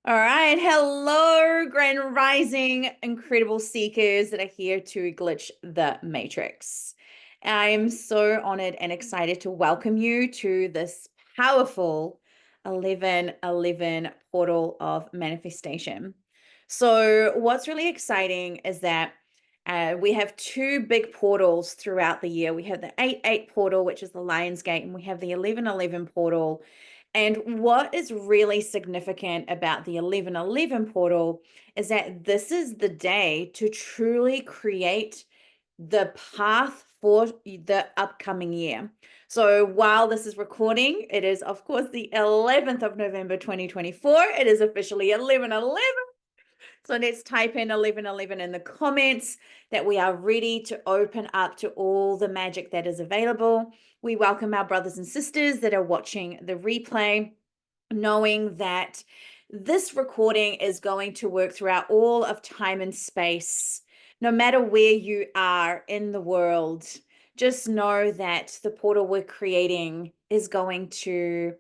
All right. Hello, Grand Rising, incredible seekers that are here to glitch the matrix. I am so honored and excited to welcome you to this powerful 1111 portal of manifestation. So, what's really exciting is that we have two big portals throughout the year. We have the 8-8 portal, which is the Lion's Gate, and we have the 1111 portal. And what is really significant about the 1111 portal is that this is the day to truly create the path for the upcoming year. So while this is recording, it is, of course, the 11th of November, 2024. It is officially 1111. So let's type in 1111 in the comments that we are ready to open up to all the magic that is available. We welcome our brothers and sisters that are watching the replay, knowing that this recording is going to work throughout all of time and space. No matter where you are in the world, just know that the portal we're creating is going to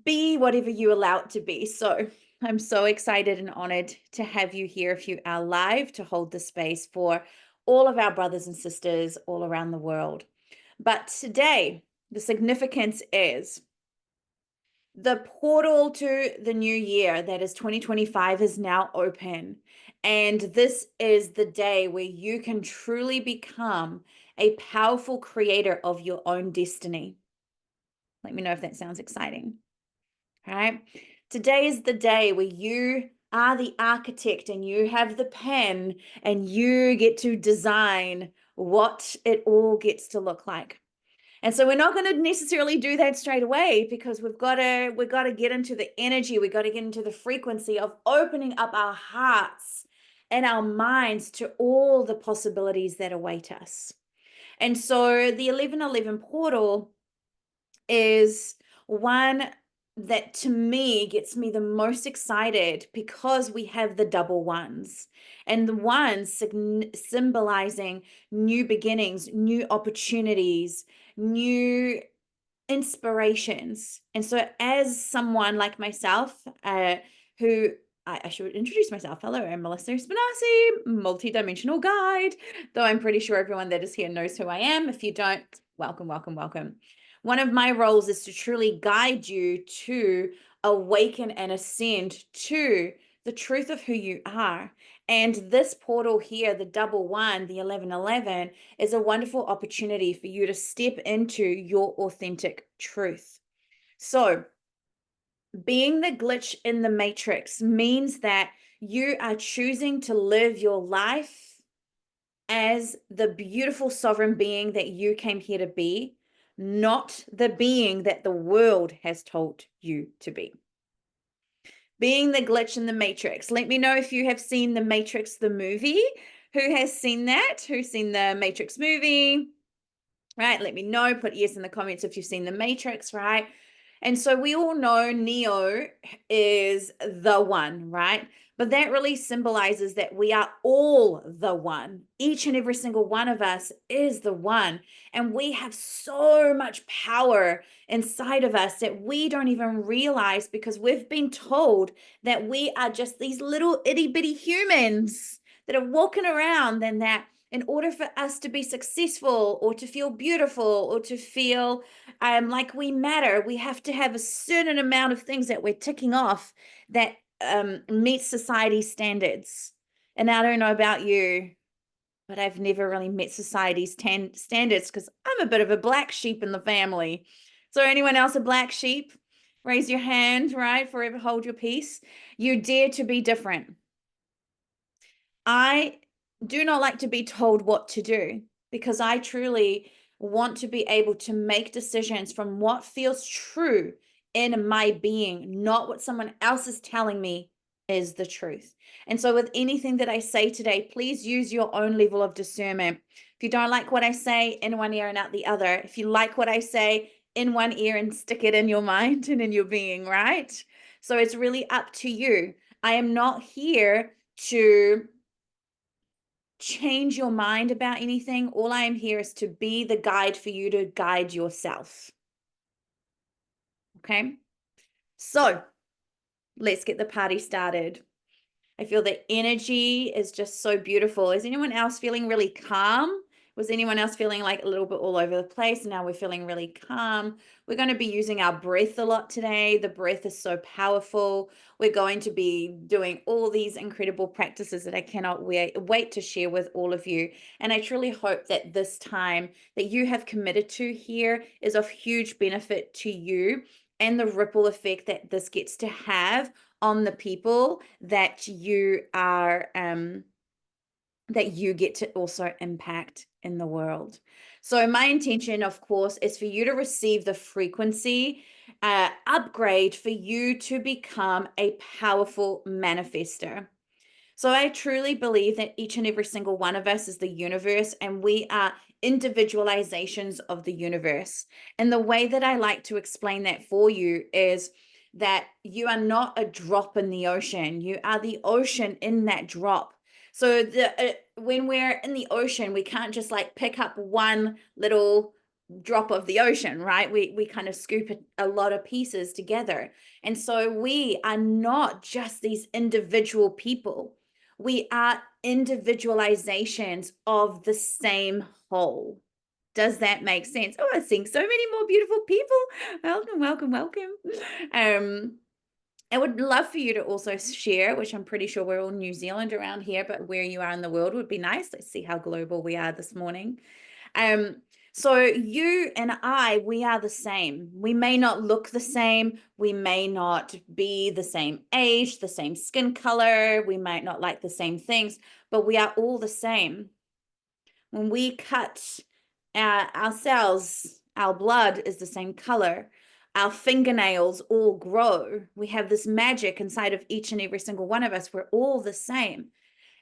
be whatever you allow it to be. So I'm so excited and honored to have you here if you are live to hold the space for all of our brothers and sisters all around the world. But today, the significance is the portal to the new year, that is 2025, is now open. And this is the day where you can truly become a powerful creator of your own destiny. Let me know if that sounds exciting. All right. Today is the day where you are the architect and you have the pen and you get to design what it all gets to look like. And so we're not going to necessarily do that straight away because we've got to get into the energy, we've got to get into the frequency of opening up our hearts and our minds to all the possibilities that await us. And so the 1111 portal is one that to me gets me the most excited because we have the double ones, and the ones symbolizing new beginnings, new opportunities, new inspirations. And so as someone like myself, who I should introduce myself. Hello, I'm Melissa Spinassi, multidimensional guide, though I'm pretty sure everyone that is here knows who I am. If you don't, welcome, welcome, welcome. One of my roles is to truly guide you to awaken and ascend to the truth of who you are. And this portal here, the double one, the 1111, is a wonderful opportunity for you to step into your authentic truth. So, being the glitch in the matrix means that you are choosing to live your life as the beautiful sovereign being that you came here to be, not the being that the world has told you to be. Being the glitch in the matrix. Let me know if you have seen the Matrix, the movie. Who has seen that? Who's seen the Matrix movie? Right, let me know. Put yes in the comments if you've seen the Matrix, right? And so we all know Neo is the one, right? But that really symbolizes that we are all the one. Each and every single one of us is the one. And we have so much power inside of us that we don't even realize because we've been told that we are just these little itty bitty humans that are walking around, and that in order for us to be successful or to feel beautiful or to feel like we matter, we have to have a certain amount of things that we're ticking off that meet society's standards. And I don't know about you, but I've never really met society's standards because I'm a bit of a black sheep in the family. So anyone else a black sheep? Raise your hand, right? Forever hold your peace. You dare to be different. I do not like to be told what to do because I truly want to be able to make decisions from what feels true in my being, not what someone else is telling me is the truth. And so with anything that I say today, please use your own level of discernment. If you don't like what I say, in one ear and out the other. If you like what I say, in one ear and stick it in your mind and in your being, right? So it's really up to you. I am not here to change your mind about anything. All I am here is to be the guide for you to guide yourself. Okay? So, Let's get the party started. I feel the energy is just so beautiful. Is anyone else feeling really calm? Was anyone else feeling like a little bit all over the place? Now we're feeling really calm. We're going to be using our breath a lot today. The breath is so powerful. We're going to be doing all these incredible practices that I cannot wait to share with all of you. And I truly hope that this time that you have committed to here is of huge benefit to you and the ripple effect that this gets to have on the people that you are that you get to also impact in the world. So my intention, of course, is for you to receive the frequency upgrade for you to become a powerful manifester. So I truly believe that each and every single one of us is the universe, and we are individualizations of the universe. And the way that I like to explain that for you is that you are not a drop in the ocean. You are the ocean in that drop. So when we're in the ocean, we can't just like pick up one little drop of the ocean, right? We kind of scoop a lot of pieces together. And so we are not just these individual people. We are individualizations of the same whole. Does that make sense? Oh, I'm seeing so many more beautiful people. Welcome, welcome, welcome. I would love for you to also share, which I'm pretty sure we're all New Zealand around here, but where you are in the world would be nice. Let's see how global we are this morning. So you and I, we are the same. We may not look the same. We may not be the same age, the same skin color. We might not like the same things, but we are all the same. When we cut our cells, our blood is the same color. Our fingernails all grow. We have this magic inside of each and every single one of us. We're all the same.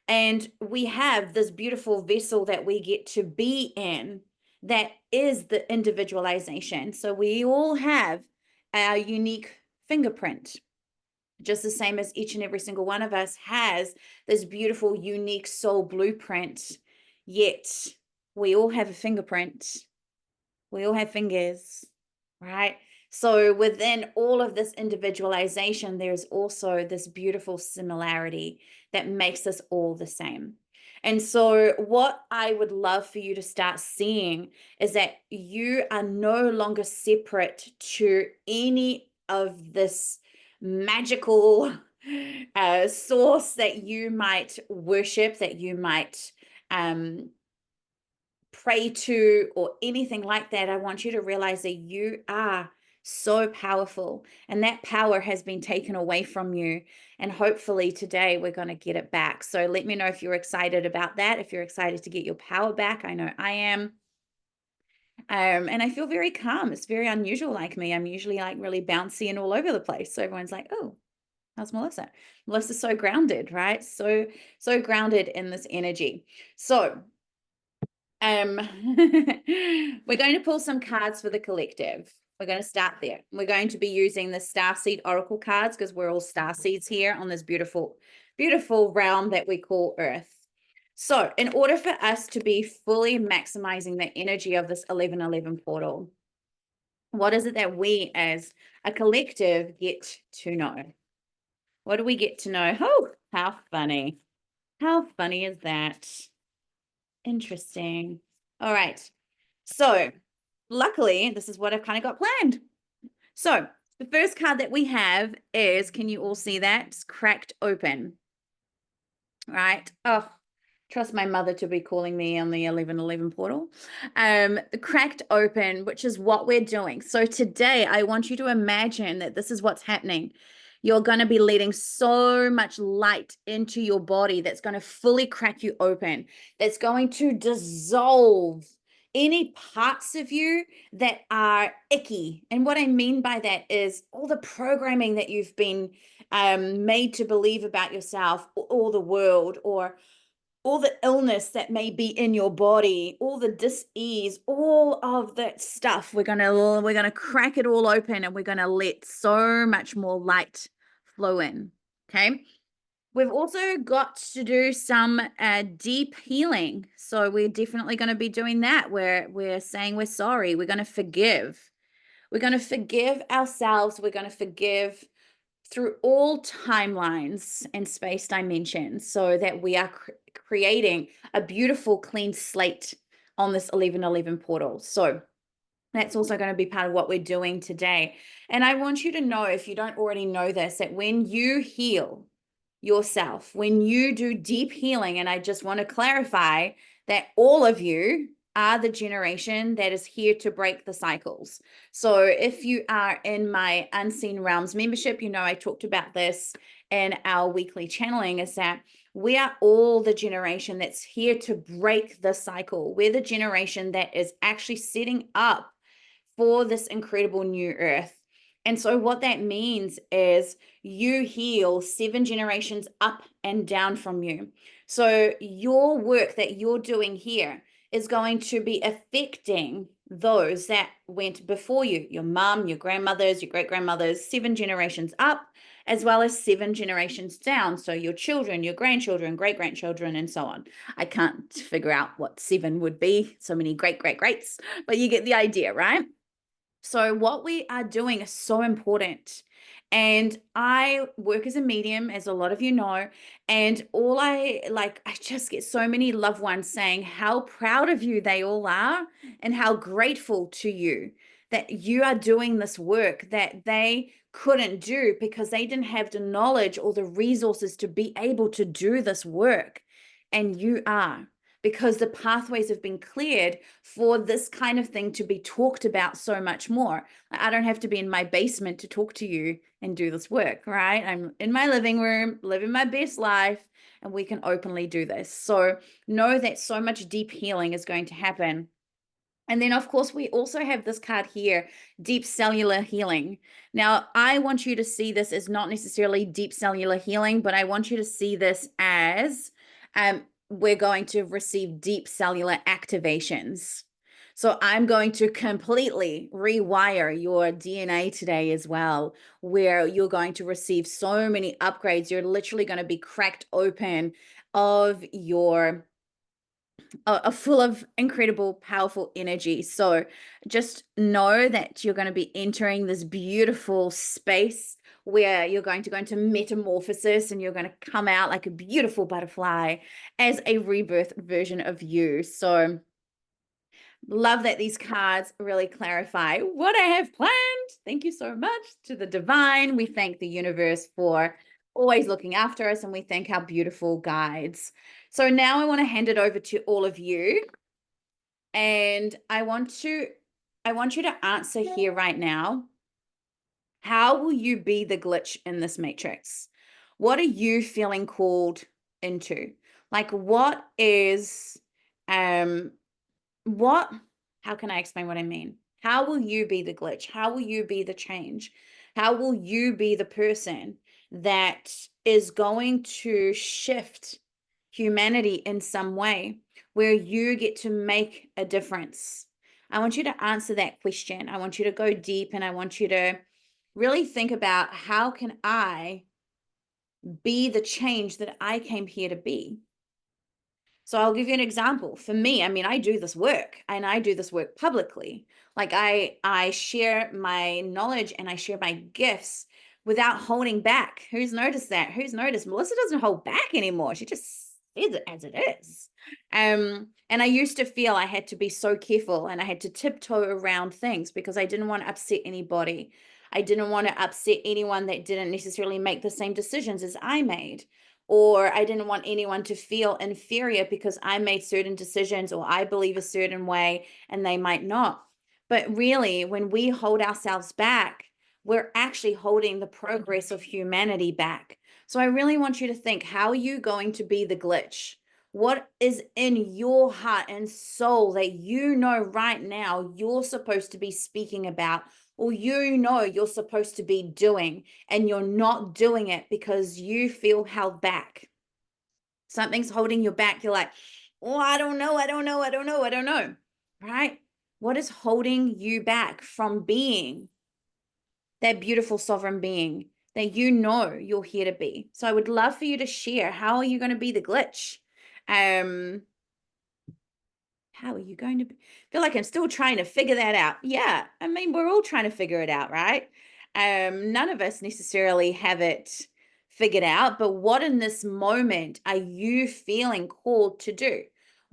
And we have this beautiful vessel that we get to be in that is the individualization. So we all have our unique fingerprint, just the same as each and every single one of us has this beautiful, unique soul blueprint. Yet we all have a fingerprint. We all have fingers, right? So within all of this individualization, there's also this beautiful similarity that makes us all the same. And so what I would love for you to start seeing is that you are no longer separate to any of this magical source that you might worship, that you might pray to, or anything like that. I want you to realize that you are so powerful, and that power has been taken away from you. And hopefully today we're going to get it back. So let me know if you're excited about that, if you're excited to get your power back. I know I am. And I feel very calm. It's very unusual like me. I'm usually like really bouncy and all over the place. So everyone's like, oh, how's Melissa? Melissa's so grounded, right? So grounded in this energy. So we're going to pull some cards for the collective. We're going to start there. We're going to be using the Starseed Oracle cards because we're all star seeds here on this beautiful, beautiful realm that we call Earth. So in order for us to be fully maximizing the energy of this 1111 portal, what is it that we as a collective get to know? What do we get to know? Oh, how funny. How funny is that? Interesting. All right. So luckily, this is what I've kind of got planned. So the first card that we have is, can you all see that? It's cracked open. Right. Oh, trust my mother to be calling me on the 1111 portal. Cracked open, which is what we're doing. So today I want you to imagine that this is what's happening. You're going to be letting so much light into your body that's going to fully crack you open, that's going to dissolve any parts of you that are icky. And what I mean by that is all the programming that you've been made to believe about yourself or the world, or all the illness that may be in your body, all the dis-ease, all of that stuff. We're gonna crack it all open, and we're gonna let so much more light flow in. Okay. We've also got to do some deep healing. So we're definitely going to be doing that. We're saying we're sorry. We're going to forgive. We're going to forgive ourselves. We're going to forgive through all timelines and space dimensions so that we are creating a beautiful clean slate on this 1111 portal. So that's also going to be part of what we're doing today. And I want you to know, if you don't already know this, that when you heal yourself, when you do deep healing, and I just want to clarify that all of you are the generation that is here to break the cycles. So if you are in my Unseen Realms membership, you know I talked about this in our weekly channeling, is that we are all the generation that's here to break the cycle. We're the generation that is actually setting up for this incredible new earth. And so what that means is you heal 7 generations up and down from you. So your work that you're doing here is going to be affecting those that went before you, your mom, your grandmothers, your great-grandmothers, 7 generations up, as well as 7 generations down. So your children, your grandchildren, great-grandchildren, and so on. I can't figure out what 7 would be, so many great-great-greats, but you get the idea, right? So what we are doing is so important. And I work as a medium, as a lot of you know, and I just get so many loved ones saying how proud of you they all are and how grateful to you that you are doing this work that they couldn't do because they didn't have the knowledge or the resources to be able to do this work. And you are, because the pathways have been cleared for this kind of thing to be talked about so much more. I don't have to be in my basement to talk to you and do this work, right? I'm in my living room, living my best life, and we can openly do this. So know that so much deep healing is going to happen. And then, of course, we also have this card here, deep cellular healing. Now, I want you to see this as not necessarily deep cellular healing, but I want you to see this as we're going to receive deep cellular activations. So I'm going to completely rewire your DNA today as well, where you're going to receive so many upgrades. You're literally going to be cracked open of your are full of incredible, powerful energy. So just know that you're going to be entering this beautiful space where you're going to go into metamorphosis and you're going to come out like a beautiful butterfly as a rebirth version of you. So love that these cards really clarify what I have planned. Thank you so much to the divine. We thank the universe for always looking after us, and we thank our beautiful guides. So now I want to hand it over to all of you. And I want you to answer here right now. How will you be the glitch in this matrix? What are you feeling called into? Like what is what how can I explain what I mean? How will you be the glitch? How will you be the change? How will you be the person that is going to shift humanity in some way where you get to make a difference? I want you to answer that question. I want you to go deep, and I want you to really think about, how can I be the change that I came here to be? So I'll give you an example. For me, I mean, I do this work, and I do this work publicly. Like I share my knowledge and I share my gifts without holding back. Who's noticed that? Who's noticed? Melissa doesn't hold back anymore. She just says it as it is. And I used to feel I had to be so careful and I had to tiptoe around things because I didn't want to upset anybody. I didn't want to upset anyone that didn't necessarily make the same decisions as I made, or I didn't want anyone to feel inferior because I made certain decisions or I believe a certain way and they might not. But really, when we hold ourselves back, we're actually holding the progress of humanity back. So I really want you to think, how are you going to be the glitch? What is in your heart and soul that you know right now you're supposed to be speaking about, or you know you're supposed to be doing, and you're not doing it because you feel held back? Something's holding you back. You're like, oh, I don't know, I don't know, I don't know, I don't know, right? What is holding you back from being that beautiful sovereign being that you know you're here to be? So I would love for you to share, how are you going to be the glitch? How are you going to be? Feel like I'm still trying to figure that out. Yeah, I mean, we're all trying to figure it out, right? None of us necessarily have it figured out, but what in this moment are you feeling called to do?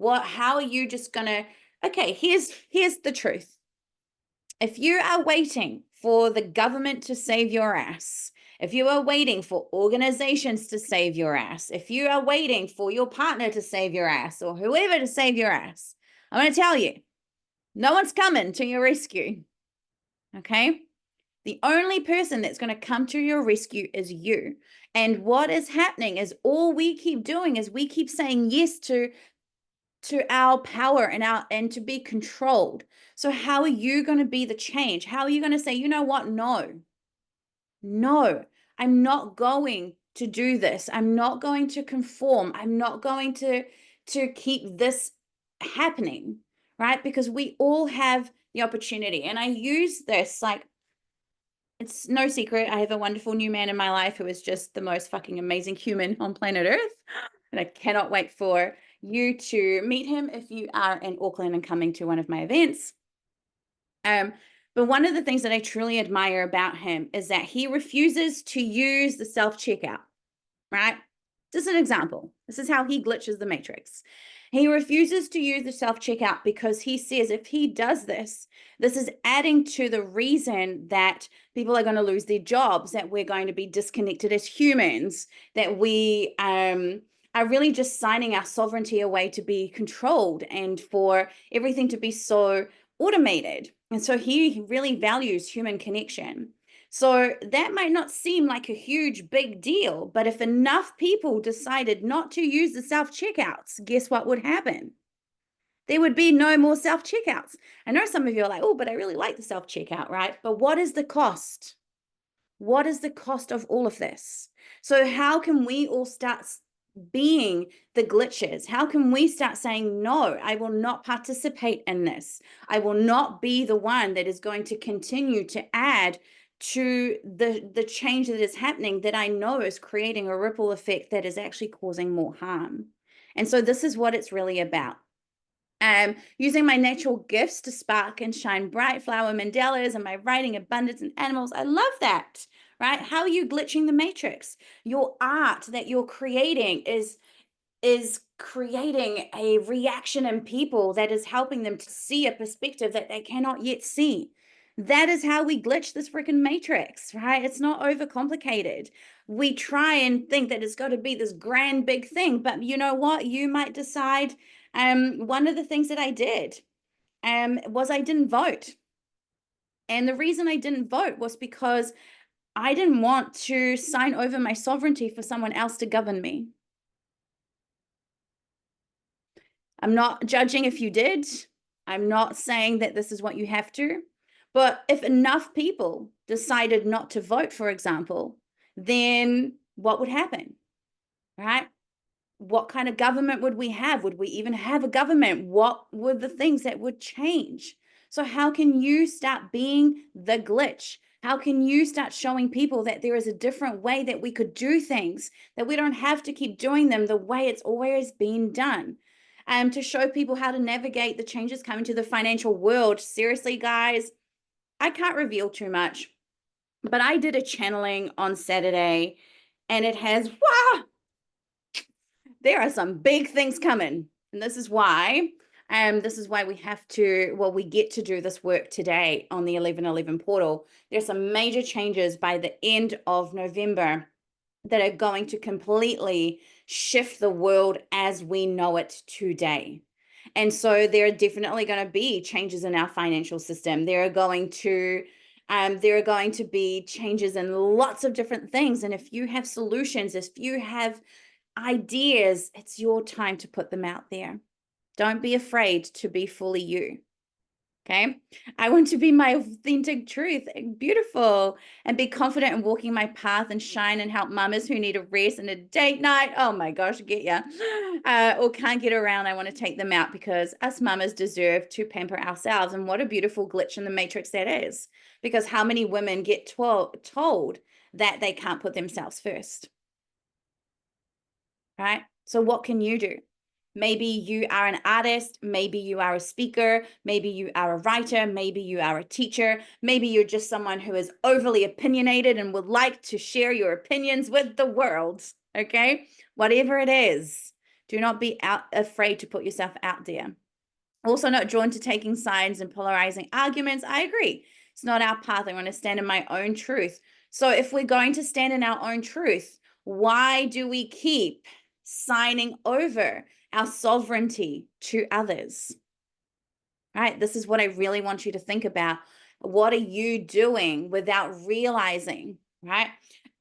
How are you just gonna, okay, here's the truth. If you are waiting for the government to save your ass, if you are waiting for organizations to save your ass, if you are waiting for your partner to save your ass or whoever to save your ass, I'm going to tell you, no one's coming to your rescue. Okay? The only person that's going to come to your rescue is you. And what is happening is all we keep doing is we keep saying yes to our power and to be controlled. So how are you going to be the change? How are you going to say, you know what? No, I'm not going to do this. I'm not going to conform. I'm not going to keep this happening, right? Because we all have the opportunity. And I use this like, it's no secret. I have a wonderful new man in my life who is just the most fucking amazing human on planet Earth. And I cannot wait for you to meet him if you are in Auckland and coming to one of my events. But one of the things that I truly admire about him is that he refuses to use the self-checkout, right? Just an example. This is how he glitches the matrix. He refuses to use the self-checkout because he says if he does this, this is adding to the reason that people are going to lose their jobs, that we're going to be disconnected as humans, that we are really just signing our sovereignty away to be controlled and for everything to be so automated. And so he really values human connection. So that might not seem like a huge big deal, but if enough people decided not to use the self-checkouts, guess what would happen? There would be no more self-checkouts. I know some of you are like, oh, but I really like the self-checkout, right? But what is the cost? What is the cost of all of this? So how can we all start being the glitches? How can we start saying, no, I will not participate in this. I will not be the one that is going to continue to add to the change that is happening that I know is creating a ripple effect that is actually causing more harm. And so this is what it's really about. Using my natural gifts to spark and shine bright flower mandalas and my writing abundance and animals. I love that, right? How are you glitching the matrix? Your art that you're creating is creating a reaction in people that is helping them to see a perspective that they cannot yet see. That is how we glitch this freaking matrix, right? It's not overcomplicated. We try and think that it's got to be this grand big thing, but you know what? You might decide. One of the things that I did was I didn't vote. And the reason I didn't vote was because I didn't want to sign over my sovereignty for someone else to govern me. I'm not judging if you did. I'm not saying that this is what you have to. But if enough people decided not to vote, for example, then what would happen, right? What kind of government would we have? Would we even have a government? What were the things that would change? So how can you start being the glitch? How can you start showing people that there is a different way that we could do things, that we don't have to keep doing them the way it's always been done? To show people how to navigate the changes coming to the financial world. Seriously, guys, I can't reveal too much, but I did a channeling on Saturday and it has, wow, there are some big things coming. And this is why we have to, well, we get to do this work today on the 1111 portal. There's some major changes by the end of November that are going to completely shift the world as we know it today. And so there are definitely going to be changes in our financial system. There are going to be changes in lots of different things. And if you have solutions, if you have ideas, it's your time to put them out there. Don't be afraid to be fully you. Okay. I want to be my authentic truth, beautiful, and be confident in walking my path and shine and help mamas who need a rest and a date night. Oh my gosh, get ya. Or can't get around. I want to take them out because us mamas deserve to pamper ourselves. And what a beautiful glitch in the matrix that is. Because how many women get told that they can't put themselves first? Right? So what can you do? Maybe you are an artist, maybe you are a speaker, maybe you are a writer, maybe you are a teacher, maybe you're just someone who is overly opinionated and would like to share your opinions with the world, okay? Whatever it is, do not be afraid to put yourself out there. Also not drawn to taking sides and polarizing arguments. I agree. It's not our path. I want to stand in my own truth. So if we're going to stand in our own truth, why do we keep signing over our sovereignty to others? Right? This is what I really want you to think about. What are you doing without realizing, right?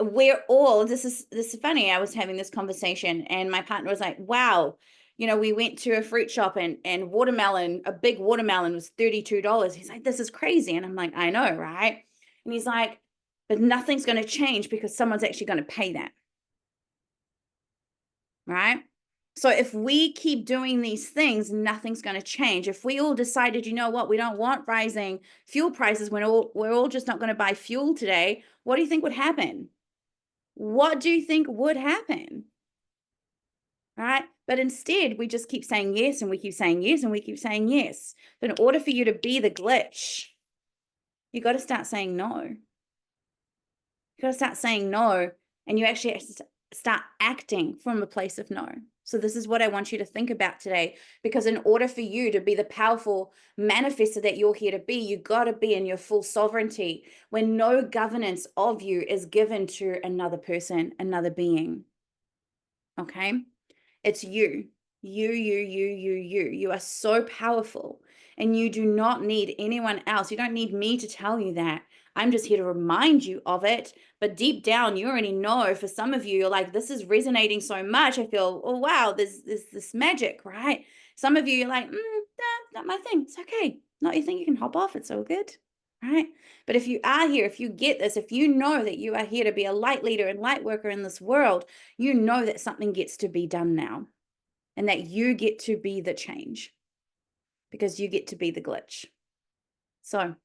We're all, this is funny. I was having this conversation and my partner was like, wow, we went to a fruit shop and watermelon, a big watermelon was $32. He's like, this is crazy. And I'm like, I know, right? And he's like, but nothing's going to change because someone's actually going to pay that. Right? So if we keep doing these things, nothing's going to change. If we all decided, you know what, we don't want rising fuel prices when we're all just not going to buy fuel today, what do you think would happen? What do you think would happen? Right? But instead, we just keep saying yes and we keep saying yes and we keep saying yes. But in order for you to be the glitch, you got to start saying no. You got to start saying no, and you actually have to start acting from a place of no. So this is what I want you to think about today, because in order for you to be the powerful manifestor that you're here to be, you got to be in your full sovereignty when no governance of you is given to another person, another being. Okay? It's you. You are so powerful and you do not need anyone else. You don't need me to tell you that. I'm just here to remind you of it. But deep down, you already know. For some of you, you're like, this is resonating so much. I feel, oh, wow, there's this magic, right? Some of you, you're like, not my thing. It's okay. Not your thing. You can hop off. It's all good, right? But if you are here, if you get this, if you know that you are here to be a light leader and light worker in this world, you know that something gets to be done now. And that you get to be the change because you get to be the glitch. So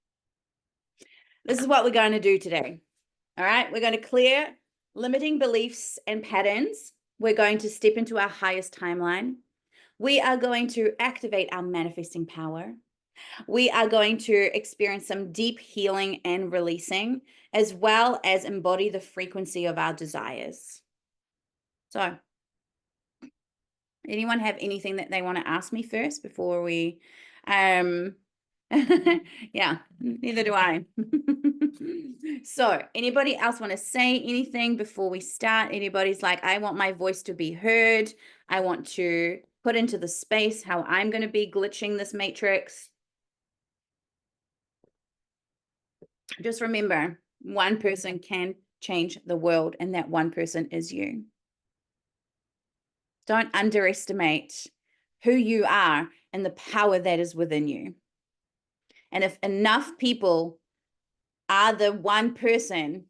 this is what we're going to do today. All right. We're going to clear limiting beliefs and patterns. We're going to step into our highest timeline. We are going to activate our manifesting power. We are going to experience some deep healing and releasing, as well as embody the frequency of our desires. So anyone have anything that they want to ask me first before we yeah, neither do I. So anybody else want to say anything before we start? Anybody's like, I want my voice to be heard. I want to put into the space how I'm going to be glitching this matrix. Just remember, one person can change the world, and that one person is you. Don't underestimate who you are and the power that is within you. And if enough people are the one person,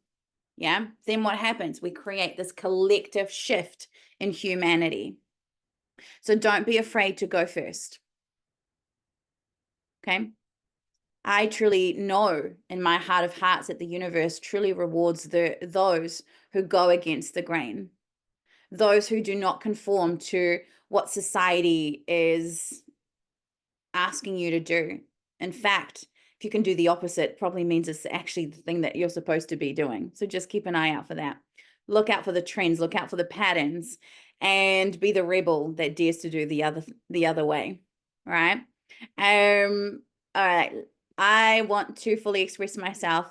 yeah, then what happens? We create this collective shift in humanity. So don't be afraid to go first. Okay? I truly know in my heart of hearts that the universe truly rewards those who go against the grain, those who do not conform to what society is asking you to do. In fact, if you can do the opposite, probably means it's actually the thing that you're supposed to be doing. So just keep an eye out for that. Look out for the trends, look out for the patterns, and be the rebel that dares to do the other way. Right? All right. I want to fully express myself,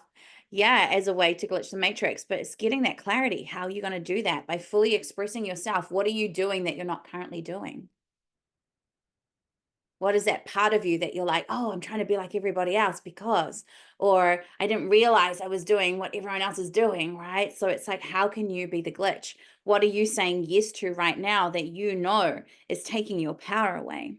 yeah, as a way to glitch the matrix, but it's getting that clarity. How are you going to do that? By fully expressing yourself. What are you doing that you're not currently doing? What is that part of you that you're like, oh, I'm trying to be like everybody else because, or I didn't realize I was doing what everyone else is doing, right? So it's like, how can you be the glitch? What are you saying yes to right now that you know is taking your power away?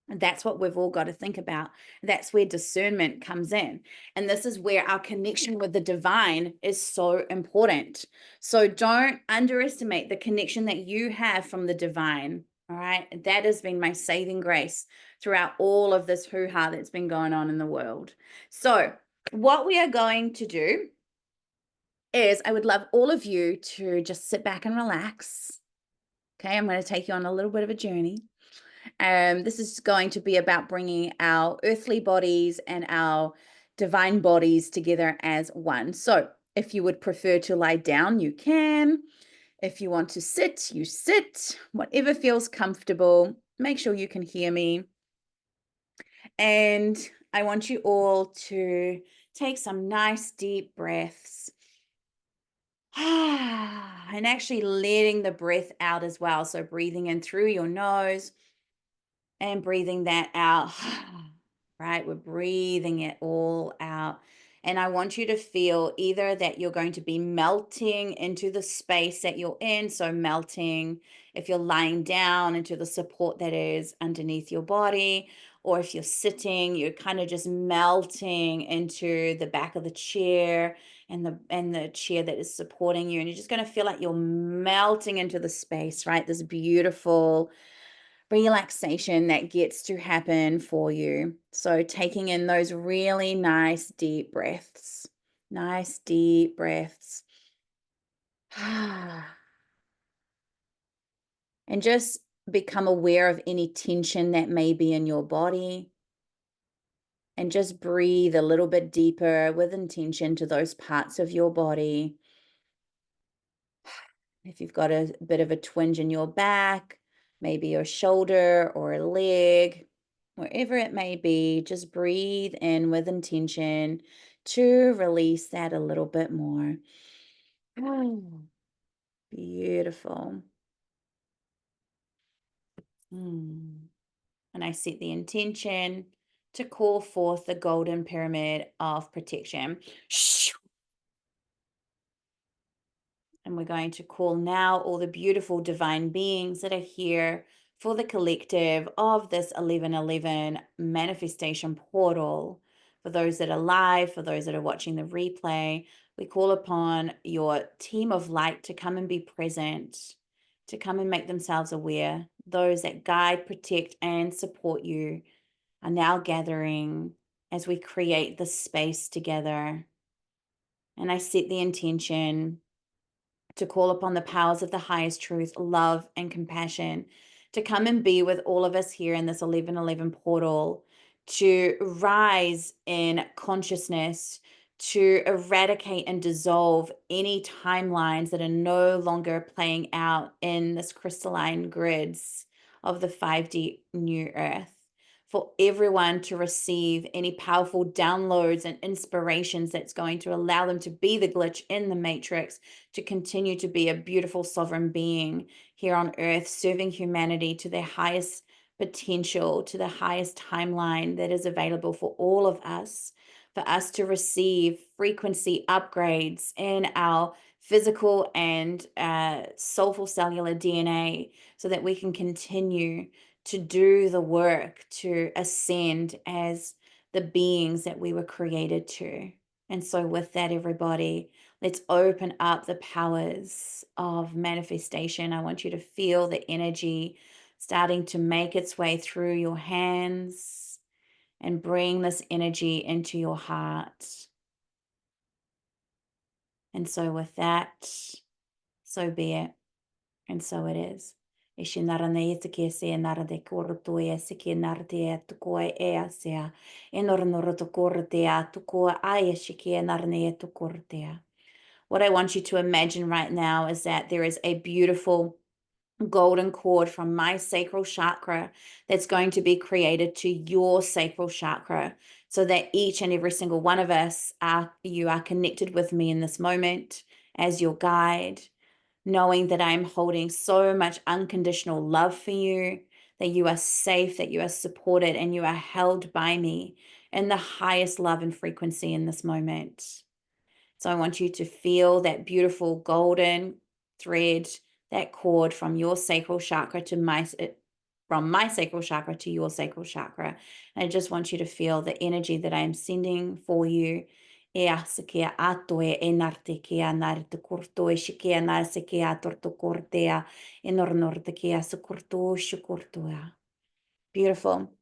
And that's what we've all got to think about. That's where discernment comes in. And this is where our connection with the divine is so important. So don't underestimate the connection that you have from the divine. All right. That has been my saving grace throughout all of this hoo-ha that's been going on in the world. So what we are going to do is I would love all of you to just sit back and relax. Okay, I'm going to take you on a little bit of a journey. This is going to be about bringing our earthly bodies and our divine bodies together as one. So, if you would prefer to lie down, you can. If you want to sit, you sit. Whatever feels comfortable. Make sure you can hear me. And I want you all to take some nice deep breaths. And actually letting the breath out as well. So breathing in through your nose and breathing that out. Right? We're breathing it all out. And I want you to feel either that you're going to be melting into the space that you're in. So melting if you're lying down into the support that is underneath your body, or if you're sitting, you're kind of just melting into the back of the chair and the chair that is supporting you. And you're just going to feel like you're melting into the space, right? This beautiful relaxation that gets to happen for you. So taking in those really nice deep breaths. Nice deep breaths. And just become aware of any tension that may be in your body. And just breathe a little bit deeper with intention to those parts of your body. If you've got a bit of a twinge in your back, maybe your shoulder or a leg, wherever it may be, just breathe in with intention to release that a little bit more. Oh, beautiful. Mm. And I set the intention to call forth the golden pyramid of protection. And we're going to call now all the beautiful divine beings that are here for the collective of this 1111 manifestation portal. For those that are live, for those that are watching the replay, we call upon your team of light to come and be present, to come and make themselves aware. Those that guide, protect, and support you are now gathering as we create the space together. And I set the intention to call upon the powers of the highest truth, love, and compassion to come and be with all of us here in this 1111 portal, to rise in consciousness, to eradicate and dissolve any timelines that are no longer playing out in this crystalline grids of the 5D new earth. For everyone to receive any powerful downloads and inspirations that's going to allow them to be the glitch in the matrix, to continue to be a beautiful sovereign being here on earth, serving humanity to their highest potential, to the highest timeline that is available for all of us, for us to receive frequency upgrades in our physical and soulful cellular DNA so that we can continue to do the work to ascend as the beings that we were created to. And so, with that, everybody, let's open up the powers of manifestation. I want you to feel the energy starting to make its way through your hands and bring this energy into your heart. And so, with that, so be it. And so it is. Ishi nara nei te ke se nara de koro e se ke nara te atu koe e a sea. E nora nora to koro te atu koe ai e ke nara nei atu koro te a. What I want you to imagine right now is that there is a beautiful golden cord from my sacral chakra that's going to be created to your sacral chakra, so that each and every single one of us you are connected with me in this moment as your guide, knowing that I'm holding so much unconditional love for you, that you are safe, that you are supported, and you are held by me in the highest love and frequency in this moment. So I want you to feel that beautiful golden thread, that cord from your sacral chakra to from my sacral chakra to your sacral chakra. And I just want you to feel the energy that I am sending for you. E asa ke atoe e narte ke a narte kurto e shike a nase ke a torto kortea e norte ke a sukurto shukurtoa. Beautiful.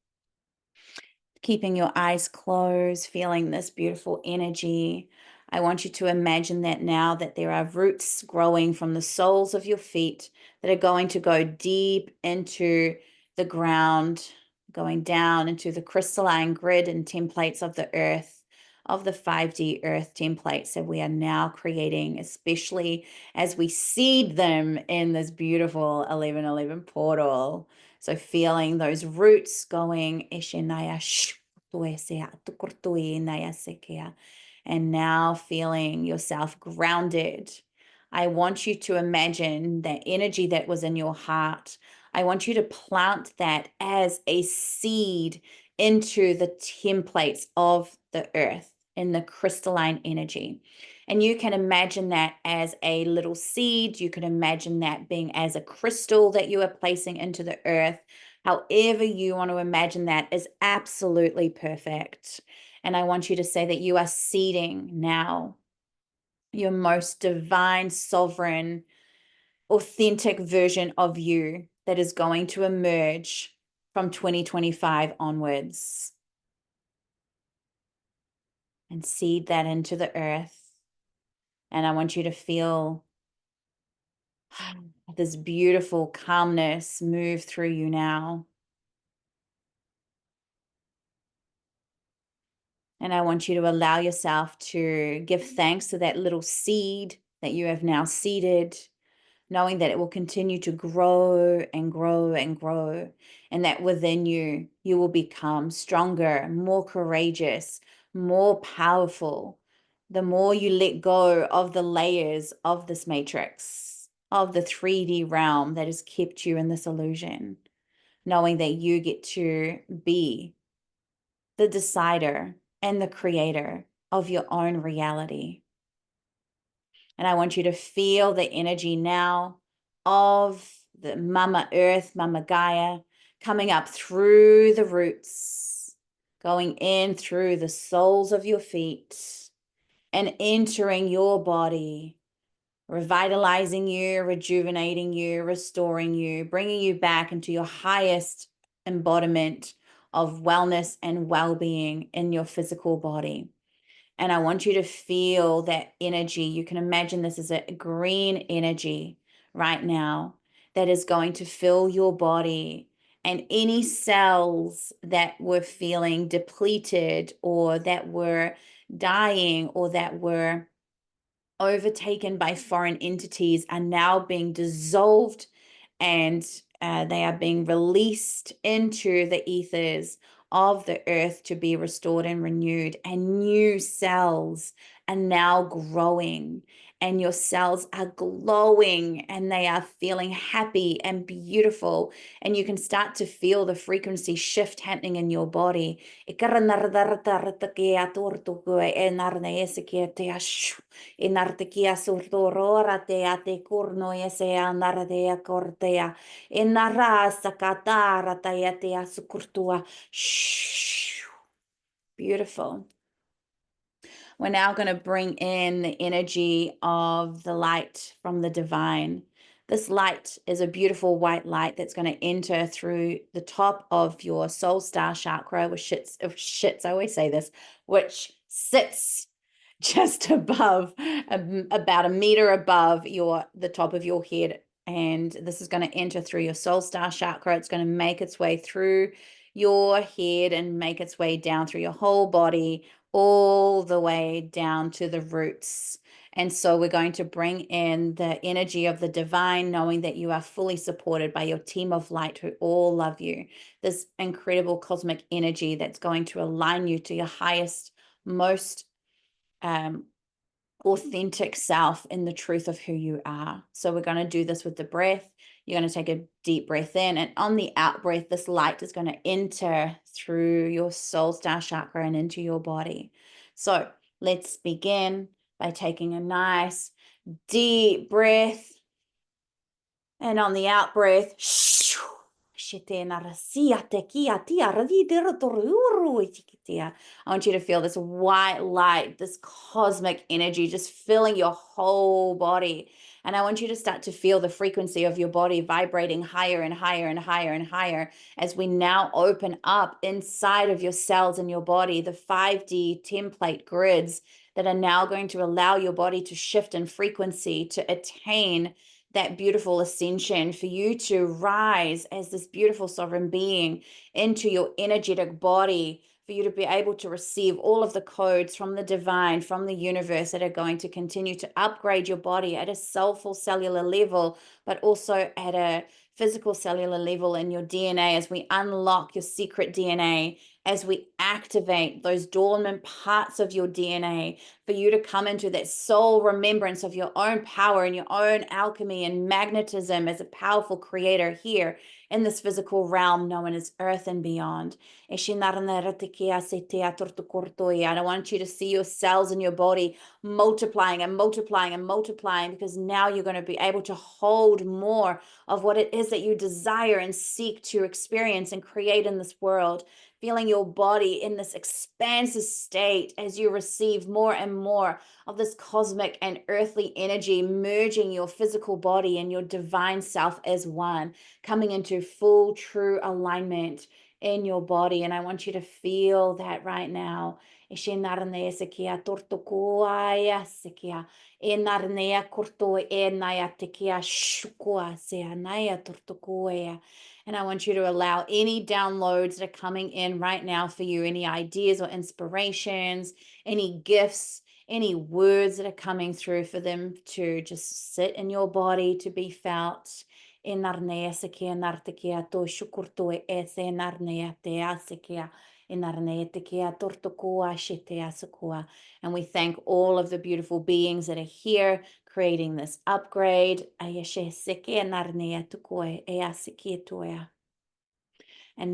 Keeping your eyes closed, feeling this beautiful energy. I want you to imagine that now that there are roots growing from the soles of your feet that are going to go deep into the ground, going down into the crystalline grid and templates of the earth, of the 5D earth templates that we are now creating, especially as we seed them in this beautiful 1111 portal. So feeling those roots going, and now feeling yourself grounded. I want you to imagine that energy that was in your heart. I want you to plant that as a seed into the templates of the earth in the crystalline energy. And you can imagine that as a little seed. You can imagine that being as a crystal that you are placing into the earth. However you want to imagine that is absolutely perfect. And I want you to say that you are seeding now your most divine, sovereign, authentic version of you that is going to emerge from 2025 onwards. And seed that into the earth. And I want you to feel this beautiful calmness move through you now. And I want you to allow yourself to give thanks to that little seed that you have now seeded, knowing that it will continue to grow and grow and grow, and that within you, you will become stronger, more courageous, more powerful, the more you let go of the layers of this matrix, of the 3D realm that has kept you in this illusion, knowing that you get to be the decider and the creator of your own reality. And I want you to feel the energy now of the Mama Earth, Mama Gaia, coming up through the roots, going in through the soles of your feet and entering your body, revitalizing you, rejuvenating you, restoring you, bringing you back into your highest embodiment of wellness and well-being in your physical body. And I want you to feel that energy. You can imagine this is a green energy right now that is going to fill your body, and any cells that were feeling depleted or that were dying or that were overtaken by foreign entities are now being dissolved, and they are being released into the ethers of the earth to be restored and renewed, and new cells are now growing, and your cells are glowing and they are feeling happy and beautiful, and you can start to feel the frequency shift happening in your body. Inartekia surtorora te ate kurno esea nardea cortea. Inara sakatara te ate asukurtua. Beautiful. We're now going to bring in the energy of the light from the divine. This light is a beautiful white light that's going to enter through the top of your soul star chakra, which I always say this, which sits just above, about a meter above the top of your head. And this is going to enter through your soul star chakra. It's going to make its way through your head and make its way down through your whole body, all the way down to the roots. And so we're going to bring in the energy of the divine, knowing that you are fully supported by your team of light who all love you. This incredible cosmic energy that's going to align you to your highest, most authentic self in the truth of who you are. So we're going to do this with the breath. You're going to take a deep breath in, and on the out breath, this light is going to enter through your soul star chakra and into your body. So let's begin by taking a nice deep breath, and on the out breath, I want you to feel this white light, this cosmic energy just filling your whole body. And I want you to start to feel the frequency of your body vibrating higher and higher and higher and higher as we now open up inside of your cells in your body, the 5D template grids that are now going to allow your body to shift in frequency to attain that beautiful ascension, for you to rise as this beautiful sovereign being into your energetic body, for you to be able to receive all of the codes from the divine, from the universe, that are going to continue to upgrade your body at a soulful cellular level, but also at a physical cellular level in your DNA, as we unlock your secret DNA, as we activate those dormant parts of your DNA, for you to come into that soul remembrance of your own power and your own alchemy and magnetism as a powerful creator here in this physical realm known as Earth and beyond. And I want you to see your cells in your body multiplying and multiplying and multiplying, because now you're going to be able to hold more of what it is that you desire and seek to experience and create in this world. Feeling your body in this expansive state as you receive more and more of this cosmic and earthly energy, merging your physical body and your divine self as one, coming into full, true alignment in your body. And I want you to feel that right now. And I want you to allow any downloads that are coming in right now for you, any ideas or inspirations, any gifts, any words that are coming through, for them to just sit in your body, to be felt. And we thank all of the beautiful beings that are here creating this upgrade. And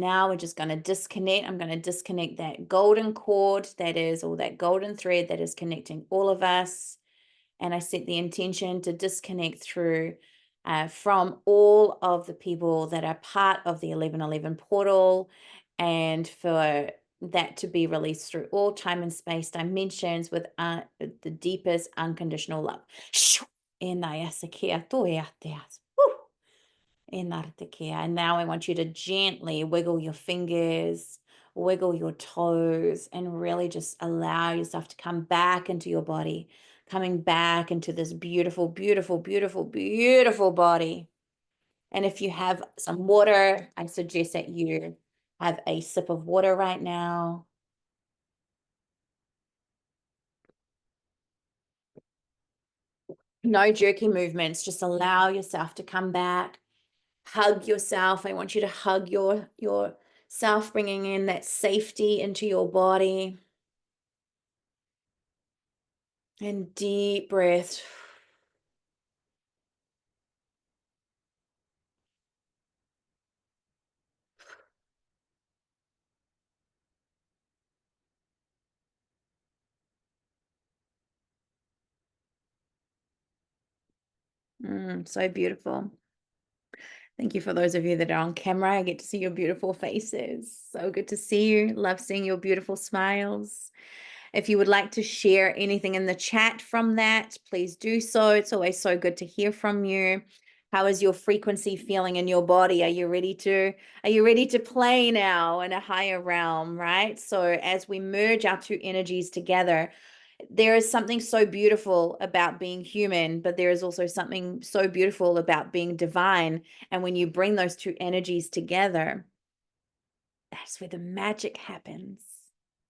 now we're just going to disconnect. I'm going to disconnect that golden cord that is, or that golden thread that is connecting all of us. And I set the intention to disconnect through from all of the people that are part of the 1111 portal, and for that to be released through all time and space dimensions with the deepest unconditional love. And now I want you to gently wiggle your fingers, wiggle your toes, and really just allow yourself to come back into your body, coming back into this beautiful, beautiful, beautiful, beautiful body. And if you have some water, I suggest that you have a sip of water right now. No jerky movements, just allow yourself to come back. Hug yourself. I want you to hug yourself, bringing in that safety into your body. And deep breath. So beautiful. Thank you for those of you that are on camera. I get to see your beautiful faces. So good to see you. Love seeing your beautiful smiles. If you would like to share anything in the chat from that, please do so. It's always so good to hear from you. How is your frequency feeling in your body? Are you ready to play now in a higher realm, right? So as we merge our two energies together, there is something so beautiful about being human, but there is also something so beautiful about being divine. And when you bring those two energies together, that's where the magic happens.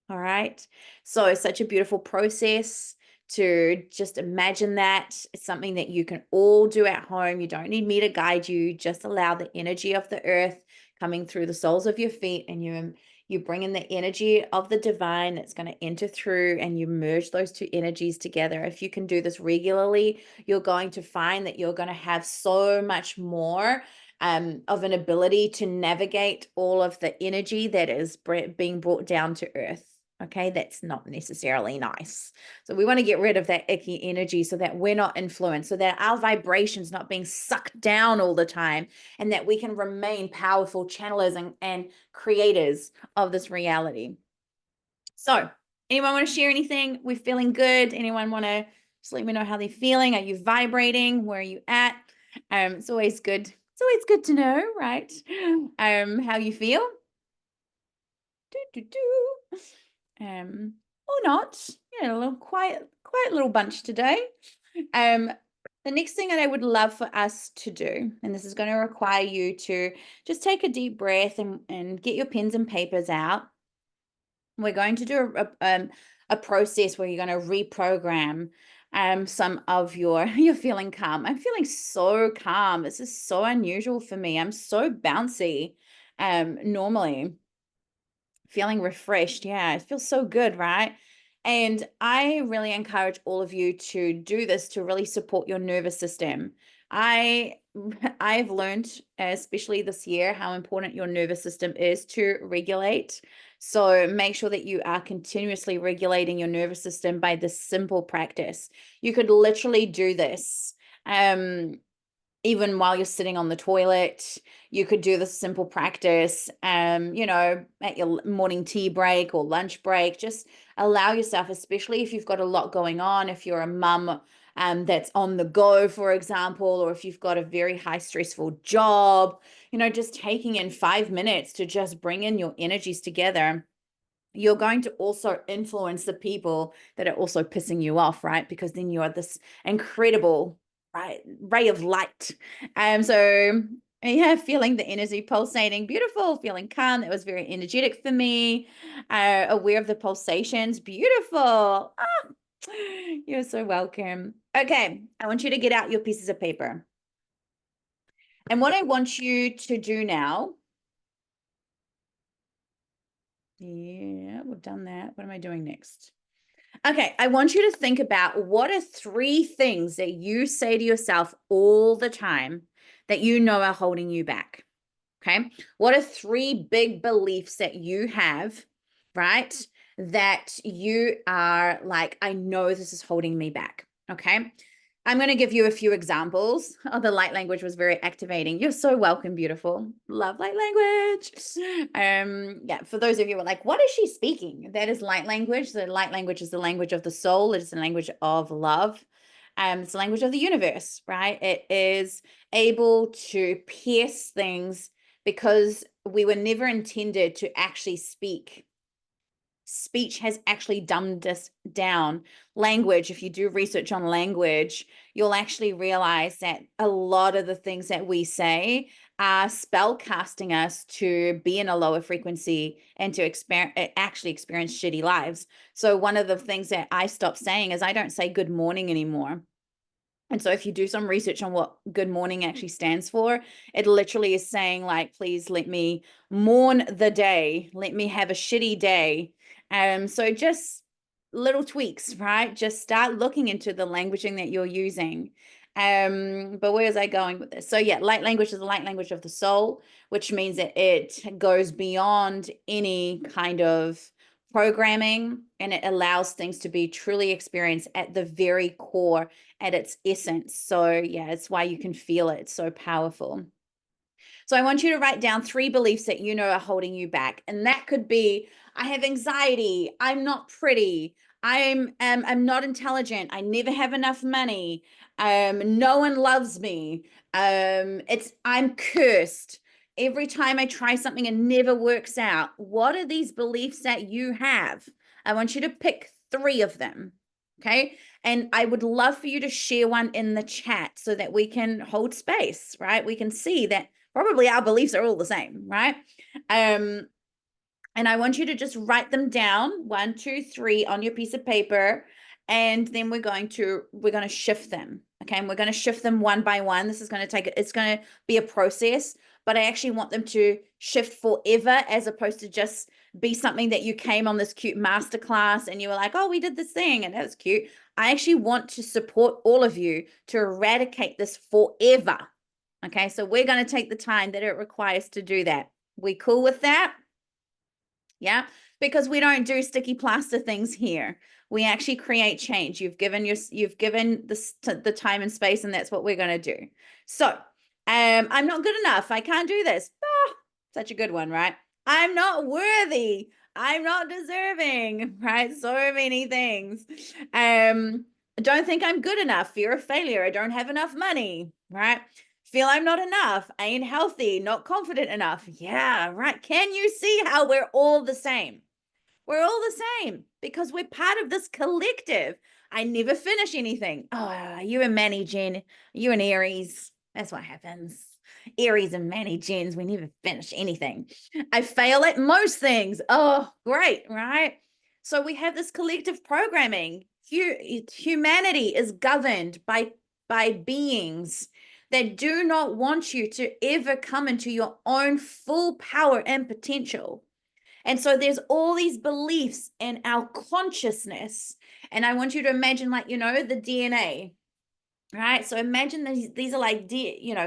All right. So it's such a beautiful process to just imagine that. It's something that you can all do at home. You don't need me to guide you. Just allow the energy of the earth coming through the soles of your feet, and you bring in the energy of the divine that's going to enter through, and you merge those two energies together. If you can do this regularly, you're going to find that you're going to have so much more of an ability to navigate all of the energy that is being brought down to earth. Okay, that's not necessarily nice. So we want to get rid of that icky energy so that we're not influenced, so that our vibration's not being sucked down all the time, and that we can remain powerful channelers and creators of this reality. So anyone want to share anything? We're feeling good. Anyone want to just let me know how they're feeling? Are you vibrating? Where are you at? It's always good. It's always good to know, right? How you feel. Or not. Yeah, a little quiet little bunch today. Um, the next thing that I would love for us to do, and this is going to require you to just take a deep breath and get your pens and papers out. We're going to do a process where you're going to reprogram some of your, you're feeling calm. I'm feeling so calm. This is so unusual for me. I'm so bouncy normally. Feeling refreshed. Yeah, it feels so good, right? And I really encourage all of you to do this to really support your nervous system. I I've learned, especially this year, how important your nervous system is to regulate. So make sure that you are continuously regulating your nervous system by this simple practice. You could literally do this. Even while you're sitting on the toilet, you could do this simple practice, at your morning tea break or lunch break. Just allow yourself, especially if you've got a lot going on, if you're a mum that's on the go, for example, or if you've got a very high stressful job, just taking in 5 minutes to just bring in your energies together. You're going to also influence the people that are also pissing you off, right? Because then you are this incredible, right, ray of light. So yeah, feeling the energy pulsating, beautiful, feeling calm. That was very energetic for me. Aware of the pulsations, beautiful. You're so welcome. Okay, I want you to get out your pieces of paper. And what I want you to do now, yeah, we've done that. What am I doing next? Okay, I want you to think about what are 3 things that you say to yourself all the time that you know are holding you back. Okay, what are 3 big beliefs that you have, right? That you are like, I know this is holding me back. Okay, I'm going to give you a few examples. Oh, the light language was very activating. You're so welcome, beautiful. Love light language. Yeah, for those of you who are like, what is she speaking? That is light language. The light language is the language of the soul. It is the language of love. It's the language of the universe, right? It is able to pierce things because we were never intended to actually speak. Speech has actually dumbed us down. Language, if you do research on language, you'll actually realize that a lot of the things that we say are spell casting us to be in a lower frequency and to actually experience shitty lives. So one of the things that I stopped saying is I don't say good morning anymore. And so if you do some research on what good morning actually stands for, it literally is saying like, please let me mourn the day. Let me have a shitty day. So just little tweaks, right? Just start looking into the languaging that you're using. But where was I going with this? So yeah, light language is the light language of the soul, which means that it goes beyond any kind of programming and it allows things to be truly experienced at the very core, at its essence. So yeah, it's why you can feel it. It's so powerful. So I want you to write down 3 beliefs that you know are holding you back. And that could be, I have anxiety, I'm not pretty, I'm not intelligent, I never have enough money, no one loves me, I'm cursed. Every time I try something, it never works out. What are these beliefs that you have? I want you to pick 3 of them. Okay. And I would love for you to share one in the chat so that we can hold space, right? We can see that probably our beliefs are all the same, right? And I want you to just write them down, 1, 2, 3 on your piece of paper. And then we're going to shift them. Okay. And we're going to shift them one by one. This is going to it's going to be a process, but I actually want them to shift forever as opposed to just be something that you came on this cute masterclass and you were like, oh, we did this thing and that was cute. I actually want to support all of you to eradicate this forever. Okay. So we're going to take the time that it requires to do that. We cool with that? Yeah, because we don't do sticky plaster things here. We actually create change. You've given the time and space, and that's what we're going to do. So, I'm not good enough. I can't do this. Oh, such a good one, right? I'm not worthy. I'm not deserving, right? So many things. I don't think I'm good enough. Fear of failure. I don't have enough money, right? Feel I'm not enough. I ain't healthy, not confident enough. Yeah, right. Can you see how we're all the same? We're all the same because we're part of this collective. I never finish anything. Oh, you and Manny, Jen, you and Aries. That's what happens. Aries and Manny, Jens, we never finish anything. I fail at most things. Oh, great, right? So we have this collective programming. Humanity is governed by beings that do not want you to ever come into your own full power and potential. And so there's all these beliefs in our consciousness. And I want you to imagine, like, the DNA, right? So imagine these are like,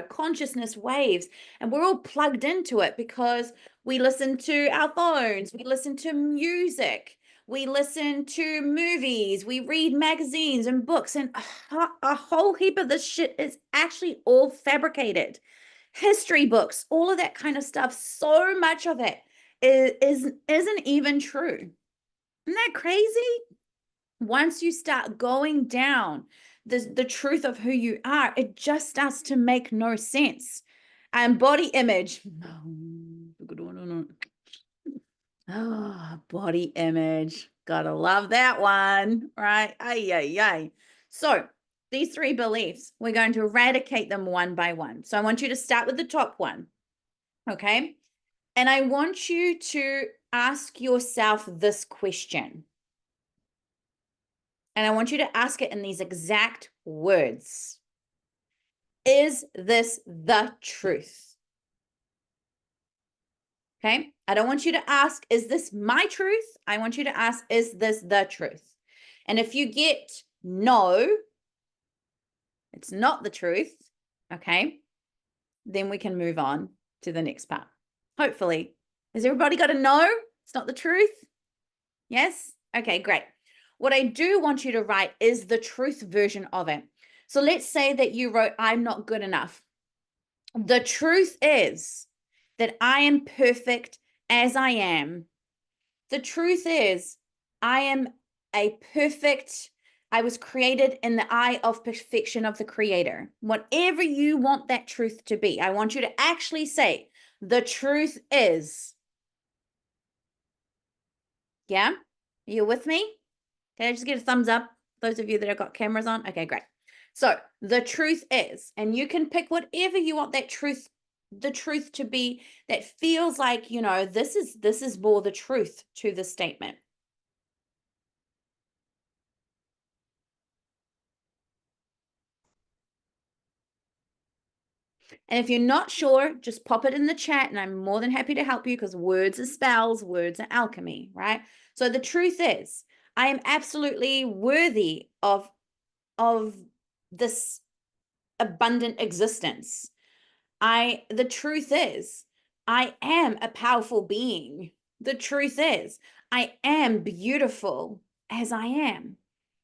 consciousness waves, and we're all plugged into it because we listen to our phones, we listen to music, we listen to movies, we read magazines and books, and a whole heap of this shit is actually all fabricated. History books, all of that kind of stuff, so much of it isn't even true. Isn't that crazy? Once you start going down the truth of who you are, it just starts to make no sense. And body image. Oh, body image. Gotta love that one, right? Ay, ay, ay. So these three beliefs, we're going to eradicate them one by one. So I want you to start with the top one, okay? And I want you to ask yourself this question. And I want you to ask it in these exact words. Is this the truth? Okay. I don't want you to ask, is this my truth? I want you to ask, is this the truth? And if you get no, it's not the truth, okay, then we can move on to the next part. Hopefully. Has everybody got a no? It's not the truth? Yes? Okay, great. What I do want you to write is the truth version of it. So let's say that you wrote, I'm not good enough. The truth is that I am perfect as I am. The truth is I was created in the eye of perfection of the Creator. Whatever you want that truth to be, I want you to actually say, the truth is. Yeah? Are you with me? Can I just get a thumbs up? Those of you that have got cameras on? Okay, great. So the truth is, and you can pick whatever you want the truth to be that feels like, this is more the truth to the statement. And if you're not sure, just pop it in the chat and I'm more than happy to help you because words are spells, words are alchemy, right? So the truth is, I am absolutely worthy of this abundant existence. The truth is, I am a powerful being. The truth is, I am beautiful as I am,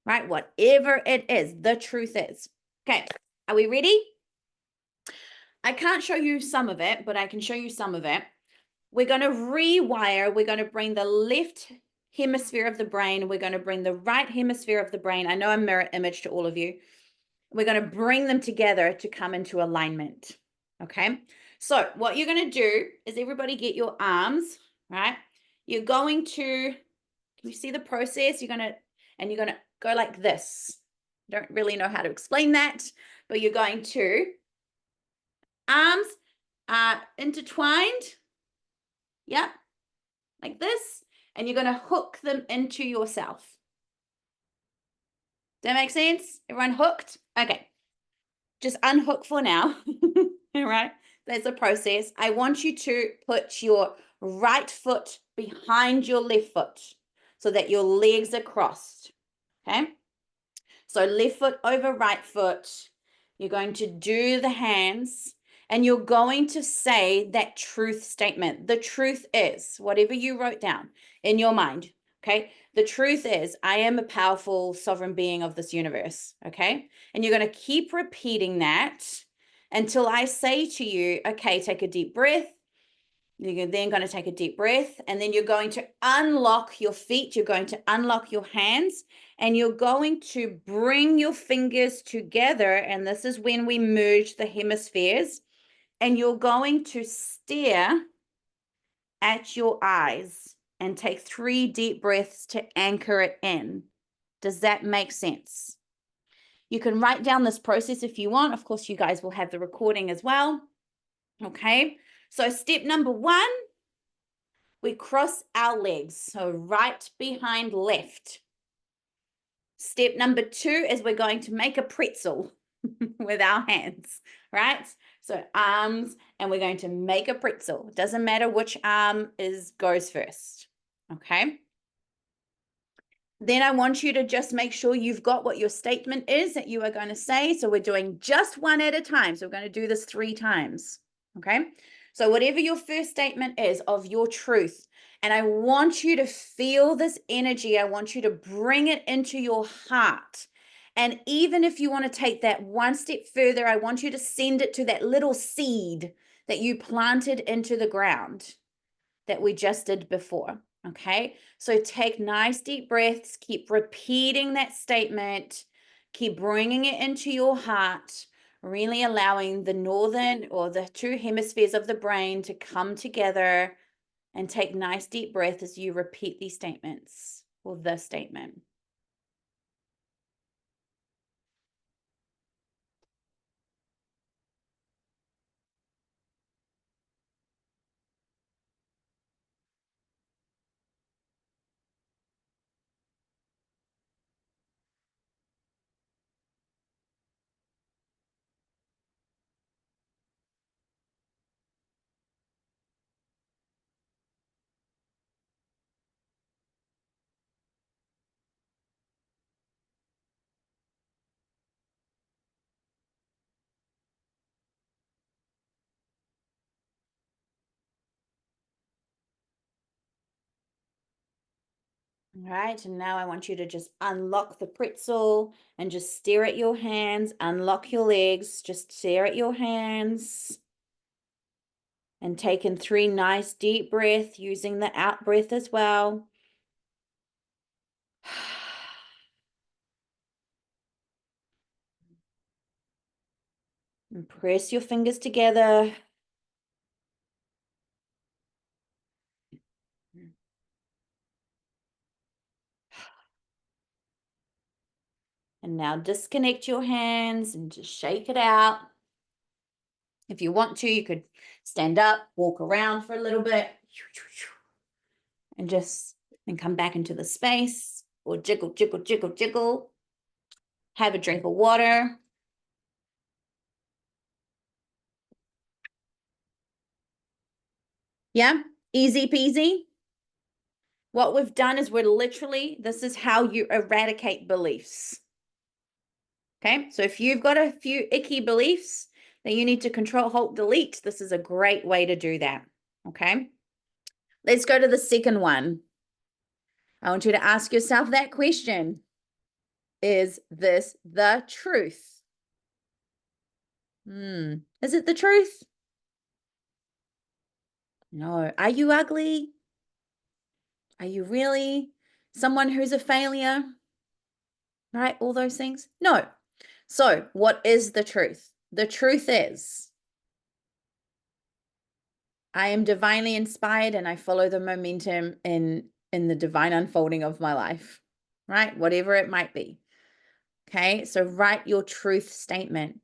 right? Whatever it is, the truth is. Okay, are we ready? I can't show you some of it, but I can show you some of it. We're going to rewire. We're going to bring the left hemisphere of the brain. We're going to bring the right hemisphere of the brain. I know I'm mirror image to all of you. We're going to bring them together to come into alignment. Okay. So what you're going to do is everybody get your arms, right? You're going to, can you see the process? You're going to go like this. Don't really know how to explain that, but you're going to, arms are intertwined. Yep. Like this. And you're going to hook them into yourself. Does that make sense? Everyone hooked? Okay. Just unhook for now. All right. That's a process. I want you to put your right foot behind your left foot so that your legs are crossed. Okay. So left foot over right foot. You're going to do the hands and you're going to say that truth statement. The truth is, whatever you wrote down in your mind. Okay. The truth is, I am a powerful sovereign being of this universe. Okay. And you're going to keep repeating that until I say to you, okay, take a deep breath. You're then going to take a deep breath and then you're going to unlock your feet. You're going to unlock your hands and you're going to bring your fingers together. And this is when we merge the hemispheres and you're going to stare at your eyes. and take 3 deep breaths to anchor it in. Does that make sense? You can write down this process if you want. Of course, you guys will have the recording as well. Okay, so step number 1, we cross our legs. So right behind left. Step number 2 is we're going to make a pretzel with our hands, right? So arms, and we're going to make a pretzel. It doesn't matter which arm goes first, okay? Then I want you to just make sure you've got what your statement is that you are going to say. So we're doing just one at a time. So we're going to do this 3 times, okay? So whatever your first statement is of your truth, and I want you to feel this energy. I want you to bring it into your heart. And even if you want to take that one step further, I want you to send it to that little seed that you planted into the ground that we just did before. Okay, so take nice deep breaths, keep repeating that statement, keep bringing it into your heart, really allowing the northern or the 2 hemispheres of the brain to come together, and take nice deep breaths as you repeat these statements or the statement. All right, and now I want you to just unlock the pretzel and just stare at your hands, unlock your legs, just stare at your hands. And take in 3 nice deep breaths using the out breath as well. And press your fingers together. And now disconnect your hands and just shake it out. If you want to, you could stand up, walk around for a little bit, and come back into the space, or jiggle, jiggle, jiggle, jiggle. Have a drink of water. Yeah, easy peasy. What we've done is this is how you eradicate beliefs. Okay, so if you've got a few icky beliefs that you need to control, halt, delete, this is a great way to do that. Okay, let's go to the second one. I want you to ask yourself that question. Is this the truth? Is it the truth? No. Are you ugly? Are you really someone who's a failure? Right? All those things? No. So what is the truth? The truth is, I am divinely inspired and I follow the momentum in the divine unfolding of my life, right? Whatever it might be. Okay, so write your truth statement.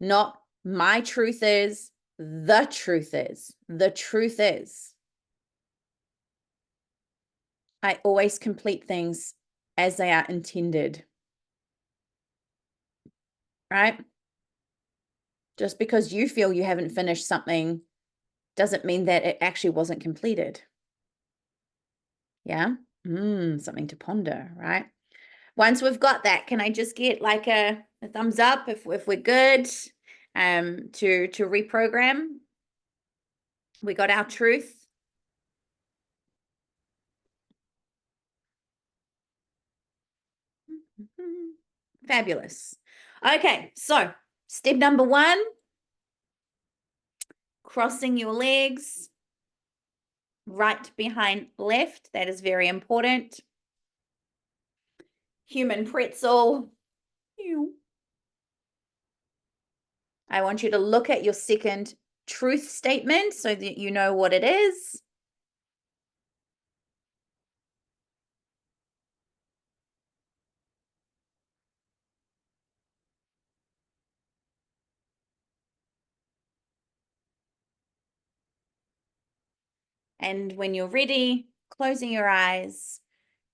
Not my truth is, the truth is. The truth is. I always complete things as they are intended. Right? Just because you feel you haven't finished something doesn't mean that it actually wasn't completed. Yeah? Something to ponder, right? Once we've got that, can I just get like a thumbs up if we're good to reprogram? We got our truth. Fabulous. Okay, so step number 1, crossing your legs, right behind left. That is very important. Human pretzel. I want you to look at your second truth statement so that you know what it is. And when you're ready, closing your eyes,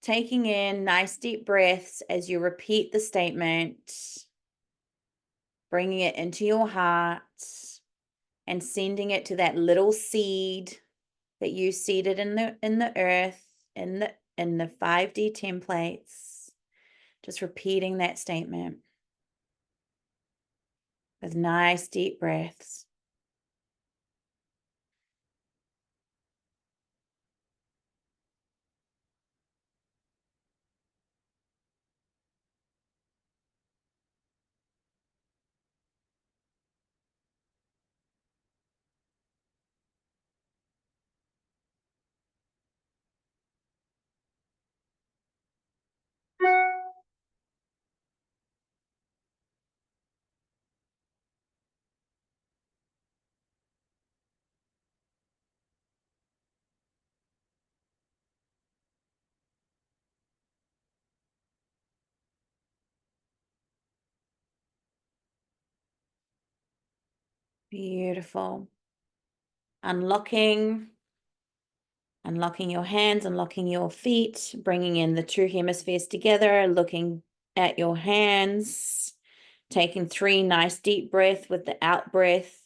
taking in nice deep breaths as you repeat the statement, bringing it into your heart and sending it to that little seed that you seeded in the earth, in the 5D templates. Just repeating that statement with nice deep breaths. Beautiful. Unlocking your hands, unlocking your feet, bringing in the two hemispheres together, looking at your hands, taking 3 nice deep breaths with the out breath.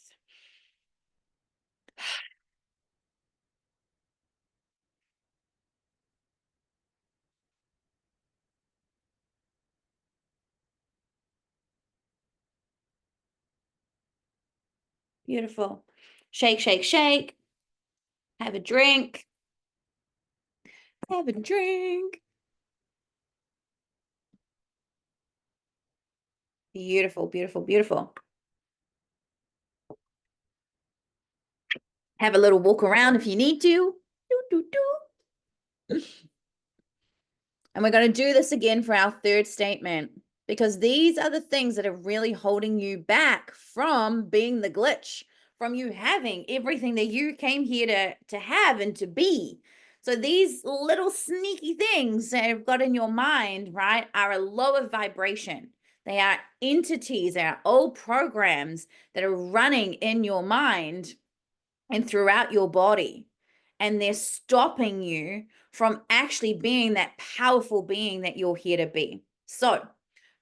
Beautiful. Shake, shake, shake. Have a drink. Have a drink. Beautiful, beautiful, beautiful. Have a little walk around if you need to. Do, do, do. And we're going to do this again for our third statement, because these are the things that are really holding you back from being the glitch, from you having everything that you came here to have and to be. So these little sneaky things that you've got in your mind, right, are a lower vibration. They are entities, they are old programs that are running in your mind and throughout your body. And they're stopping you from actually being that powerful being that you're here to be. So,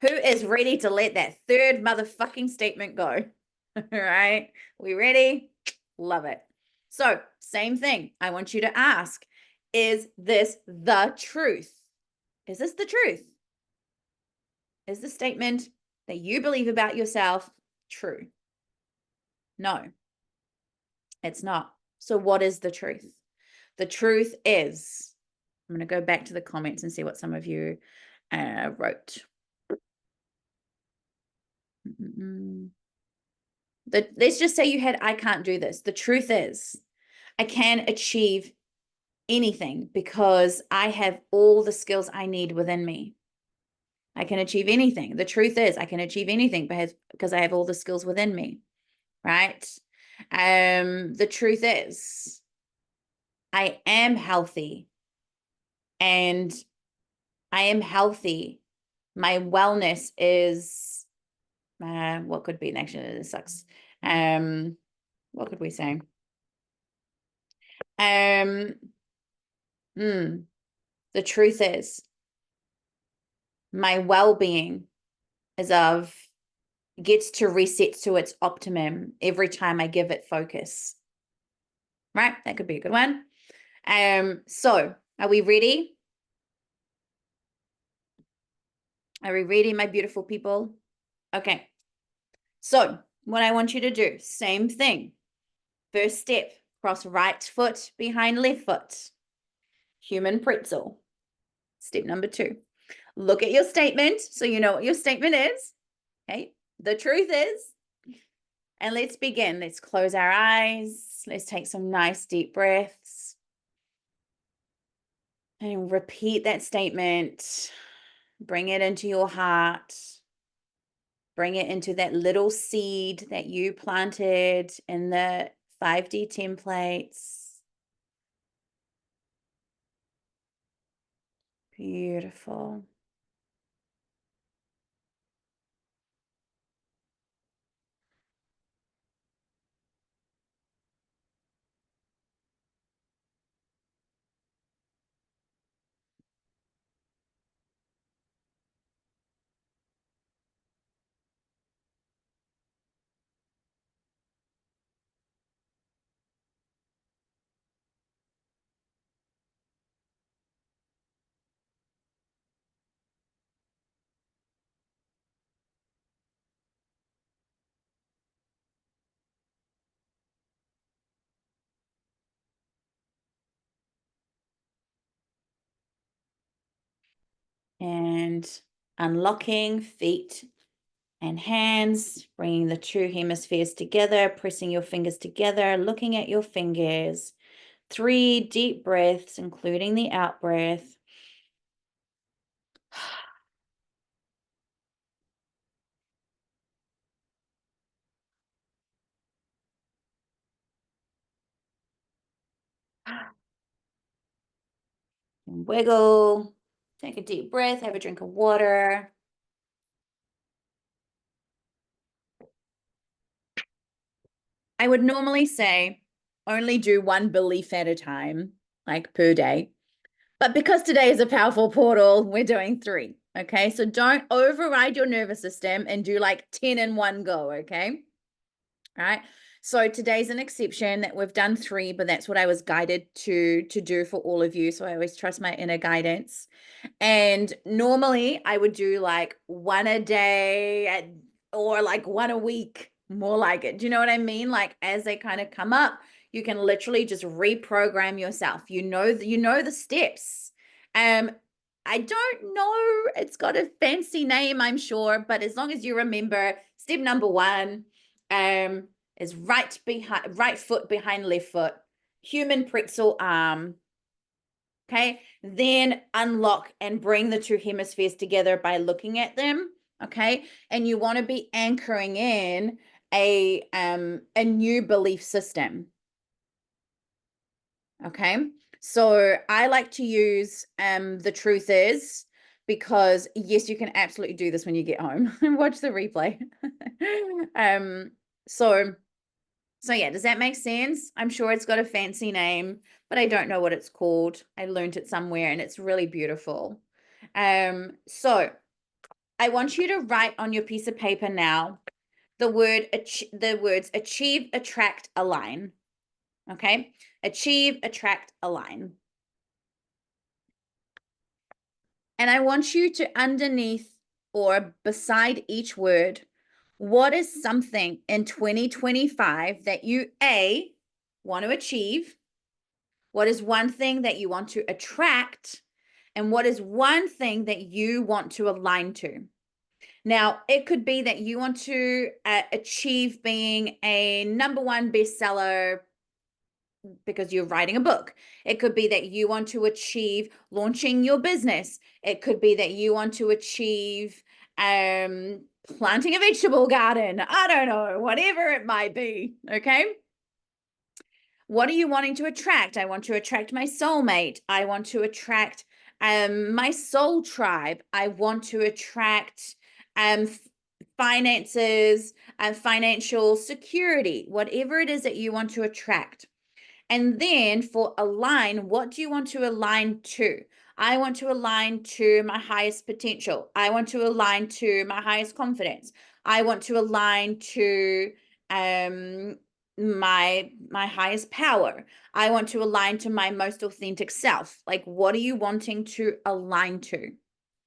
who is ready to let that third motherfucking statement go? All right, we ready? Love it. So, same thing. I want you to ask, is this the truth? Is this the truth? Is the statement that you believe about yourself true? No, it's not. So, what is the truth? The truth is, I'm going to go back to the comments and see what some of you wrote. Let's just say you had, I can't do this. The truth is, I can achieve anything because I have all the skills I need within me. I can achieve anything. The truth is, I can achieve anything because I have all the skills within me, right? The truth is, I am healthy, and I am healthy. My wellness is, what could be next? It sucks. What could we say? Um, the truth is, my well-being is of gets to reset to its optimum every time I give it focus. Right? That could be a good one. So are we ready? Are we ready, my beautiful people? Okay. So what I want you to do, same thing. First step, cross right foot behind left foot. Human pretzel. Step number 2. Look at your statement so you know what your statement is. Okay. The truth is, and let's begin. Let's close our eyes. Let's take some nice deep breaths and repeat that statement. Bring it into your heart. Bring it into that little seed that you planted in the 5D templates. Beautiful. and unlocking feet and hands, bringing the two hemispheres together, pressing your fingers together, looking at your fingers. 3 deep breaths, including the out breath. Wiggle, take a deep breath, have a drink of water. I would normally say only do 1 belief at a time, like per day. But because today is a powerful portal, we're doing 3. Okay. So don't override your nervous system and do like 10 in one go. Okay. All right. So today's an exception that we've done 3, but that's what I was guided to do for all of you. So I always trust my inner guidance. And normally I would do like 1 a day or like 1 a week, more like it. Do you know what I mean? Like as they kind of come up, you can literally just reprogram yourself. You know the steps. Um, I don't know, it's got a fancy name, I'm sure, but as long as you remember, step number 1 is right foot behind left foot, human pretzel arm. Okay, then unlock and bring the two hemispheres together by looking at them. Okay, and you want to be anchoring in a new belief system. Okay, so I like to use the truth is, because yes, you can absolutely do this when you get home and watch the replay. um so So yeah, does that make sense? I'm sure it's got a fancy name, but I don't know what it's called. I learned it somewhere and it's really beautiful. So I want you to write on your piece of paper now the words achieve, attract, align. Okay? Achieve, attract, align. And I want you to underneath or beside each word, what is something in 2025 that you want to achieve? What is one thing that you want to attract? And what is one thing that you want to align to? Now, it could be that you want to achieve being a #1 bestseller because you're writing a book. It could be that you want to achieve launching your business. It could be that you want to achieve planting a vegetable garden. I don't know, whatever it might be. Okay. What are you wanting to attract? I want to attract my soulmate. I want to attract my soul tribe. I want to attract finances and financial security, whatever it is that you want to attract. And then for align, what do you want to align to? I want to align to my highest potential. I want to align to my highest confidence. I want to align to um my highest power. I want to align to my most authentic self. Like, what are you wanting to align to?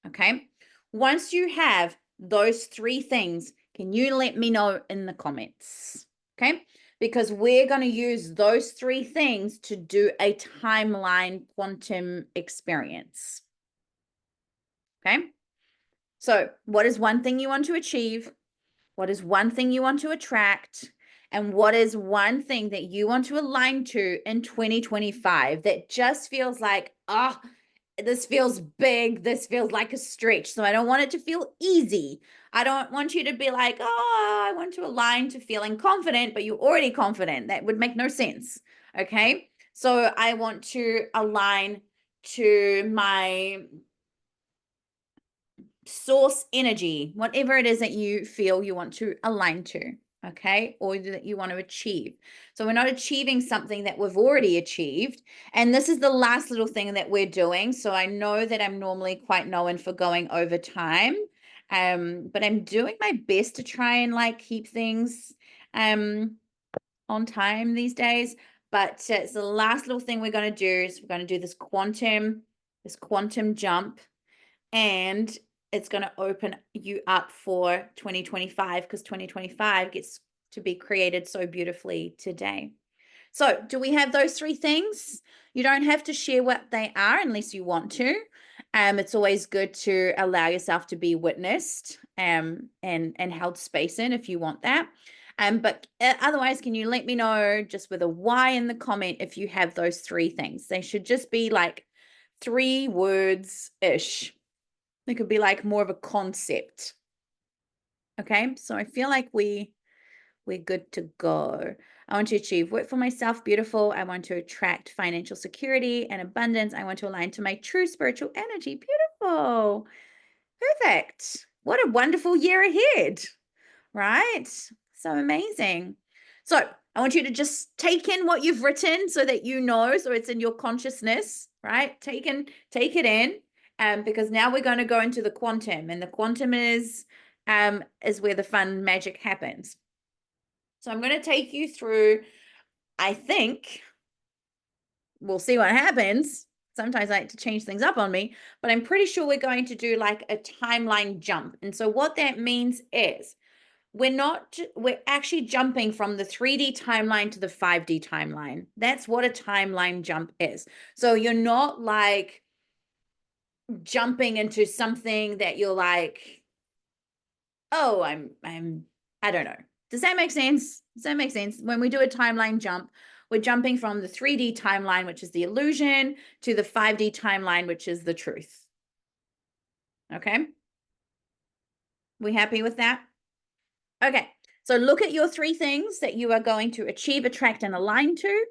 Okay. Once you have those 3 things, can you let me know in the comments? Okay. Because we're going to use those 3 things to do a timeline quantum experience. Okay. So, what is one thing you want to achieve? What is one thing you want to attract? And what is one thing that you want to align to in 2025 that just feels like, oh, this feels big. This feels like a stretch. So I don't want it to feel easy. I don't want you to be like, oh, I want to align to feeling confident, but you're already confident. That would make no sense. Okay. So I want to align to my source energy, whatever it is that you feel you want to align to, okay, or that you want to achieve. So we're not achieving something that we've already achieved. And this is the last little thing that we're doing. So I know that I'm normally quite known for going over time, but I'm doing my best to try and like keep things on time these days. But it's the last little thing we're going to do is we're going to do this quantum jump, and it's going to open you up for 2025 because 2025 gets to be created so beautifully today. So do we have those 3 things? You don't have to share what they are unless you want to. It's always good to allow yourself to be witnessed and held space in if you want that. But otherwise, can you let me know just with a Y in the comment if you have those three things? They should just be like 3 words-ish. It could be like more of a concept. Okay, so I feel like we're good to go. I want to achieve work for myself, beautiful. I want to attract financial security and abundance. I want to align to my true spiritual energy, beautiful. Perfect. What a wonderful year ahead, right? So amazing. So I want you to just take in what you've written so that you know, so it's in your consciousness, right? Take it in, because now we're going to go into the quantum, and the quantum is where the fun magic happens. So I'm going to take you through, I think, we'll see what happens. Sometimes I like to change things up on me, but I'm pretty sure we're going to do like a timeline jump. And so what that means is we're actually jumping from the 3D timeline to the 5D timeline. That's what a timeline jump is. So you're not like jumping into something that you're like, oh, I don't know. Does that make sense? Does that make sense? When we do a timeline jump, we're jumping from the 3D timeline, which is the illusion, to the 5D timeline, which is the truth. Okay? We happy with that? Okay. So look at your 3 things that you are going to achieve, attract, and align to.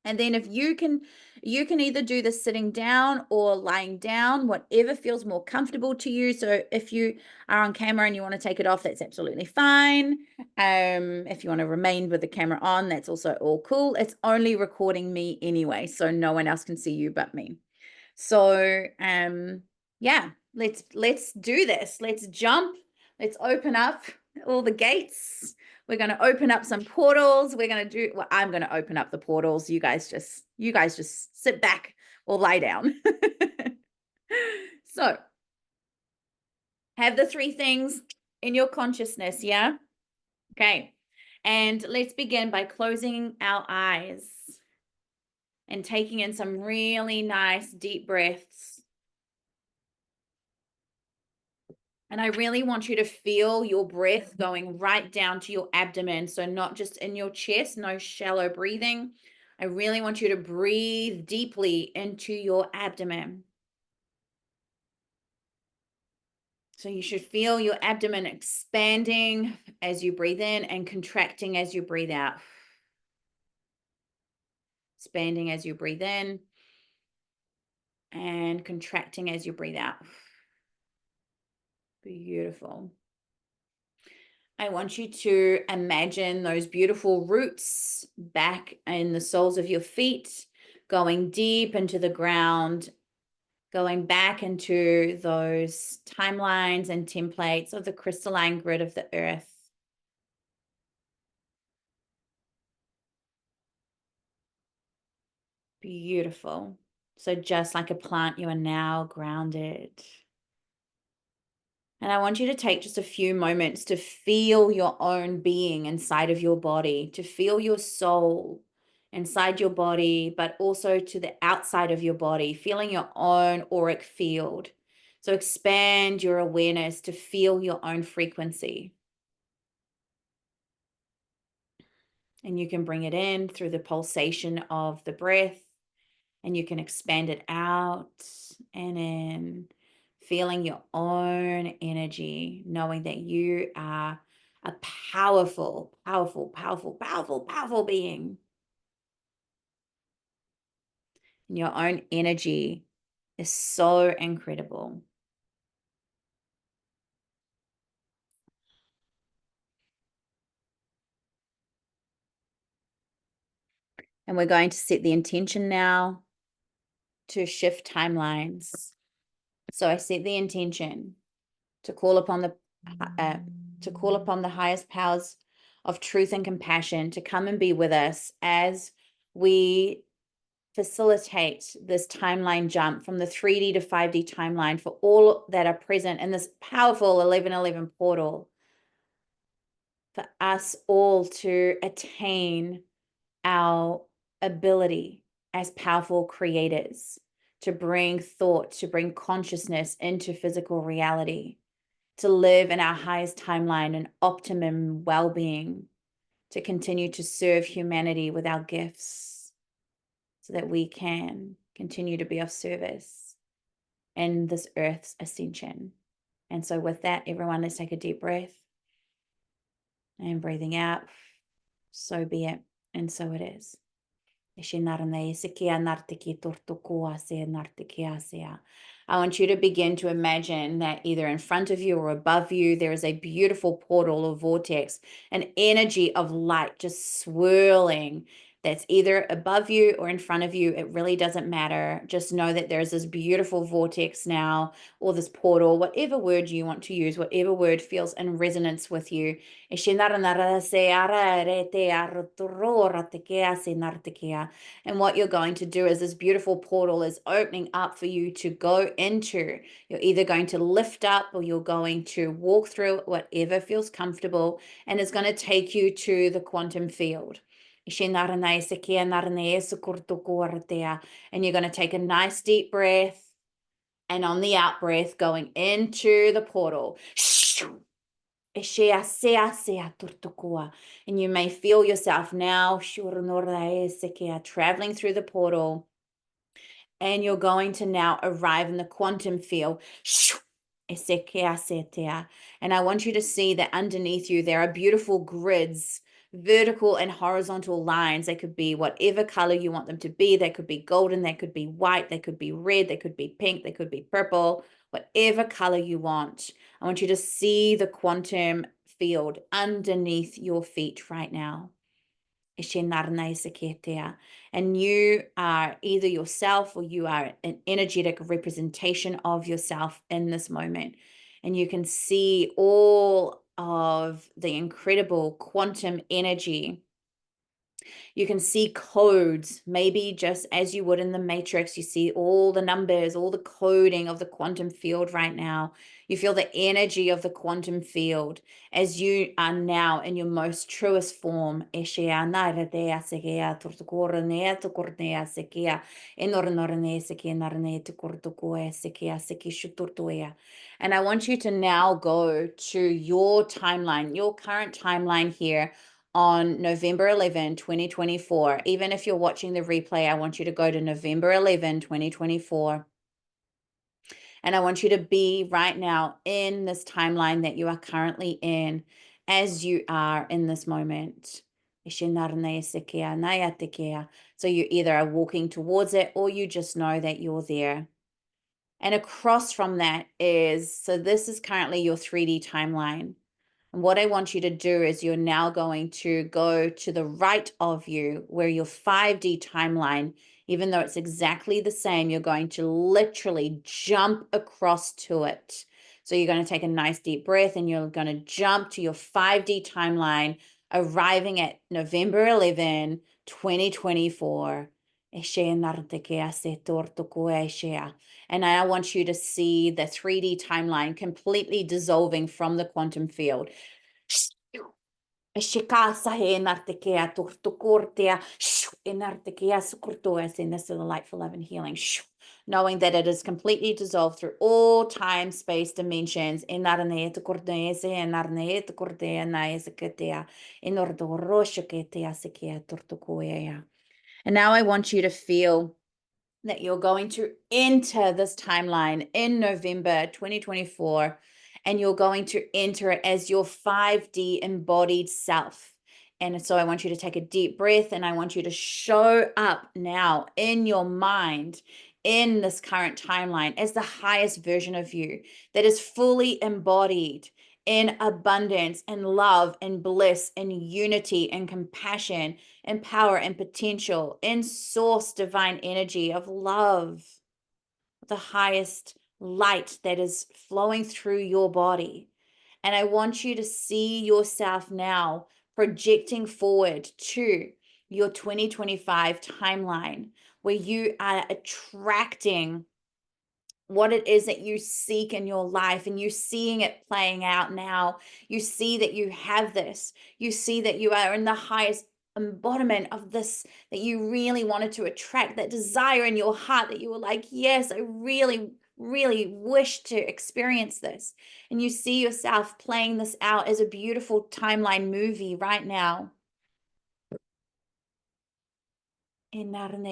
And then if you can either do this sitting down or lying down, whatever feels more comfortable to you. So if you are on camera and you want to take it off, that's absolutely fine. If you want to remain with the camera on, that's also all cool. It's only recording me anyway, so no one else can see you but me. So yeah, let's do this. Let's jump. Let's open up all the gates. We're going to open up some portals. We're going to do, well, I'm going to open up the portals. You guys just sit back or lie down. So have the 3 things in your consciousness. Yeah. Okay. And let's begin by closing our eyes and taking in some really nice deep breaths. And I really want you to feel your breath going right down to your abdomen. So not just in your chest, no shallow breathing. I really want you to breathe deeply into your abdomen. So you should feel your abdomen expanding as you breathe in and contracting as you breathe out. Expanding as you breathe in and contracting as you breathe out. Beautiful. I want you to imagine those beautiful roots back in the soles of your feet, going deep into the ground, going back into those timelines and templates of the crystalline grid of the earth. Beautiful. So just like a plant, you are now grounded. And I want you to take just a few moments to feel your own being inside of your body, to feel your soul inside your body, but also to the outside of your body, feeling your own auric field. So expand your awareness to feel your own frequency. And you can bring it in through the pulsation of the breath, and you can expand it out and in, feeling your own energy, knowing that you are a powerful, powerful, powerful, powerful, powerful being. And your own energy is so incredible. And we're going to set the intention now to shift timelines. So I set the intention to call upon the highest powers of truth and compassion to come and be with us as we facilitate this timeline jump from the 3D to 5D timeline for all that are present in this powerful 1111 portal, for us all to attain our ability as powerful creators, to bring thought, to bring consciousness into physical reality, to live in our highest timeline and optimum well-being, to continue to serve humanity with our gifts so that we can continue to be of service in this earth's ascension. And so with that, everyone, let's take a deep breath and breathing out. So be it, and so it is. I want you to begin to imagine that either in front of you or above you, there is a beautiful portal or vortex, an energy of light just swirling that's either above you or in front of you. It really doesn't matter. Just know that there's this beautiful vortex now, or this portal, whatever word you want to use, whatever word feels in resonance with you. And what you're going to do is this beautiful portal is opening up for you to go into. You're either going to lift up or you're going to walk through whatever feels comfortable, and it's going to take you to the quantum field. And you're going to take a nice deep breath, and on the out breath, going into the portal. And you may feel yourself now traveling through the portal, and you're going to now arrive in the quantum field. And I want you to see that underneath you, there are beautiful grids, vertical and horizontal lines. They could be whatever color you want them to be. They could be golden, they could be white, they could be red, they could be pink, they could be purple, whatever color you want. I want you to see the quantum field underneath your feet right now. And you are either yourself or you are an energetic representation of yourself in this moment. And you can see all of the incredible quantum energy. You can see codes, maybe just as you would in the Matrix. You see all the numbers, all the coding of the quantum field right now. You feel the energy of the quantum field as you are now in your most truest form. And I want you to now go to your timeline, your current timeline here on November 11, 2024. Even if you're watching the replay, I want you to go to November 11, 2024. And I want you to be right now in this timeline that you are currently in, as you are in this moment. So you either are walking towards it or you just know that you're there. And across from that is, so this is currently your 3D timeline. And what I want you to do is you're now going to go to the right of you where your 5D timeline, even though it's exactly the same, you're going to literally jump across to it. So you're going to take a nice deep breath and you're going to jump to your 5D timeline, arriving at November 11, 2024. And I want you to see the 3D timeline completely dissolving from the quantum field. And this is the light for love and healing. Knowing that it is completely dissolved through all time, space, dimensions. And now I want you to feel that you're going to enter this timeline in November 2024, and you're going to enter it as your 5D embodied self. And so I want you to take a deep breath, and I want you to show up now in your mind in this current timeline as the highest version of you that is fully embodied in abundance and love and bliss and unity and compassion and power and potential in source divine energy of love, the highest light that is flowing through your body. And I want you to see yourself now projecting forward to your 2025 timeline, where you are attracting what it is that you seek in your life, and you seeing it playing out now. You see that you have this. You see that you are in the highest embodiment of this that you really wanted to attract, that desire in your heart that you were like, yes, I really, really wish to experience this. And you see yourself playing this out as a beautiful timeline movie right now. And knowing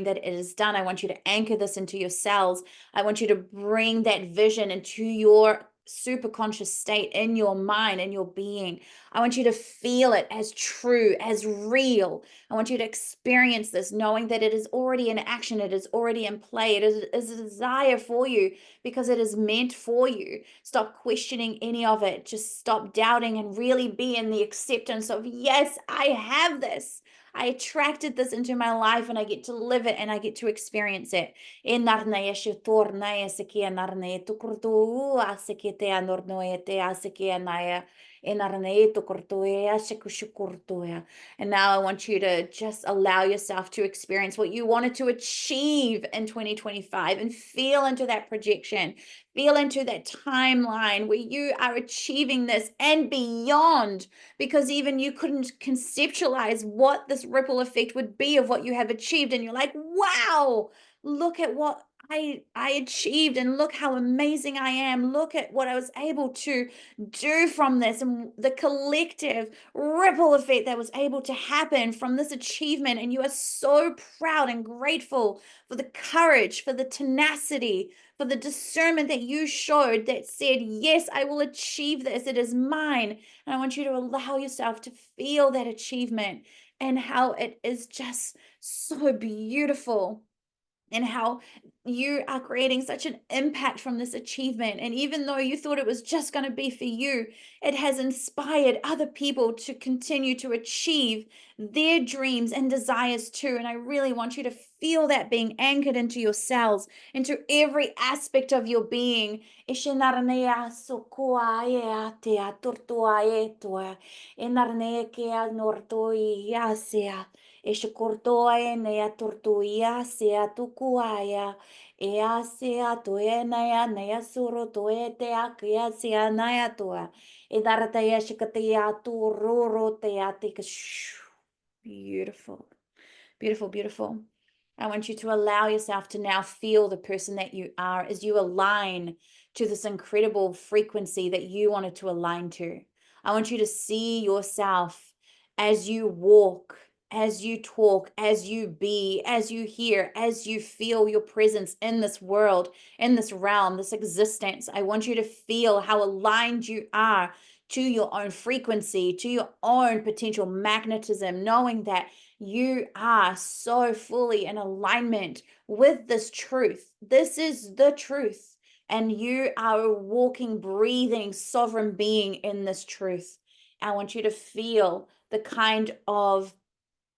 that it is done, I want you to anchor this into your cells. I want you to bring that vision into your super conscious state in your mind and your being. I want you to feel it as true, as real. I want you to experience this, knowing that it is already in action, it is already in play, it is a desire for you because it is meant for you. Stop questioning any of it. Just stop doubting and really be in the acceptance of, yes, I have this. I attracted this into my life and I get to live it and I get to experience it. E narnaya shitornaya sekia narnaya tukurtua sekitea nornoetea sekia naya. E narnaya tukurtuea shikushukurtuea. And now I want you to just allow yourself to experience what you wanted to achieve in 2025 and feel into that projection. Feel into that timeline where you are achieving this and beyond, because even you couldn't conceptualize what this ripple effect would be of what you have achieved. And you're like, wow, look at what I achieved and look how amazing I am. Look at what I was able to do from this and the collective ripple effect that was able to happen from this achievement. And you are so proud and grateful for the courage, for the tenacity, for the discernment that you showed that said, yes, I will achieve this. It is mine. And I want you to allow yourself to feel that achievement and how it is just so beautiful, and how you are creating such an impact from this achievement. And even though you thought it was just going to be for you, it has inspired other people to continue to achieve their dreams and desires too. And I really want you to feel that being anchored into your cells, into every aspect of your being. Ishinarnea sukuaea tea turtuae toa, inarnekea nortoiasea. Eshukurtoa nea tortuia sea tukuaya. Ea sea toe nea nea suro toe te akia sea nea toa. Idarataya shikatia tururo te atika. Beautiful. Beautiful, beautiful. I want you to allow yourself to now feel the person that you are as you align to this incredible frequency that you wanted to align to. I want you to see yourself as you walk, as you talk, as you be, as you hear, as you feel your presence in this world, in this realm, this existence. I want you to feel how aligned you are to your own frequency, to your own potential magnetism, knowing that you are so fully in alignment with this truth. This is the truth. And you are a walking, breathing, sovereign being in this truth. I want you to feel the kind of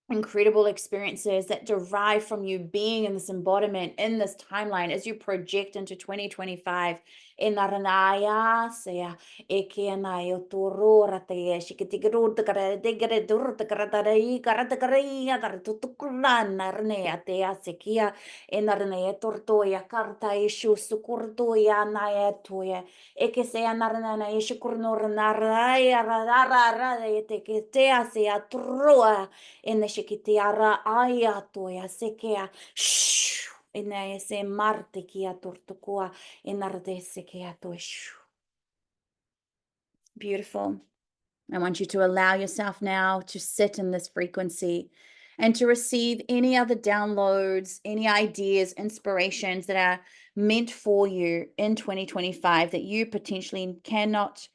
incredible experiences that derive from you being in this embodiment, in this timeline, as you project into 2025. In Naranaya, sea, Ekianayo, Tururate, Shikitigrut, Digre, Durtakaratari, Karatakaria, Tartukuran, Narnea, Tea, Sekia, in Narnea, Tortoya, Karta, Ishu, Sukurtoya, Naetoya, Ekesea, Narana, Ishukurnor, Naraya, Radara, Teketea, sea, Trua. En the shikitiara ayatoya sekea shh in the se marte kia tortukua in arde sekea to beautiful. I want you to allow yourself now to sit in this frequency and to receive any other downloads, any ideas, inspirations that are meant for you in 2025 that you potentially cannot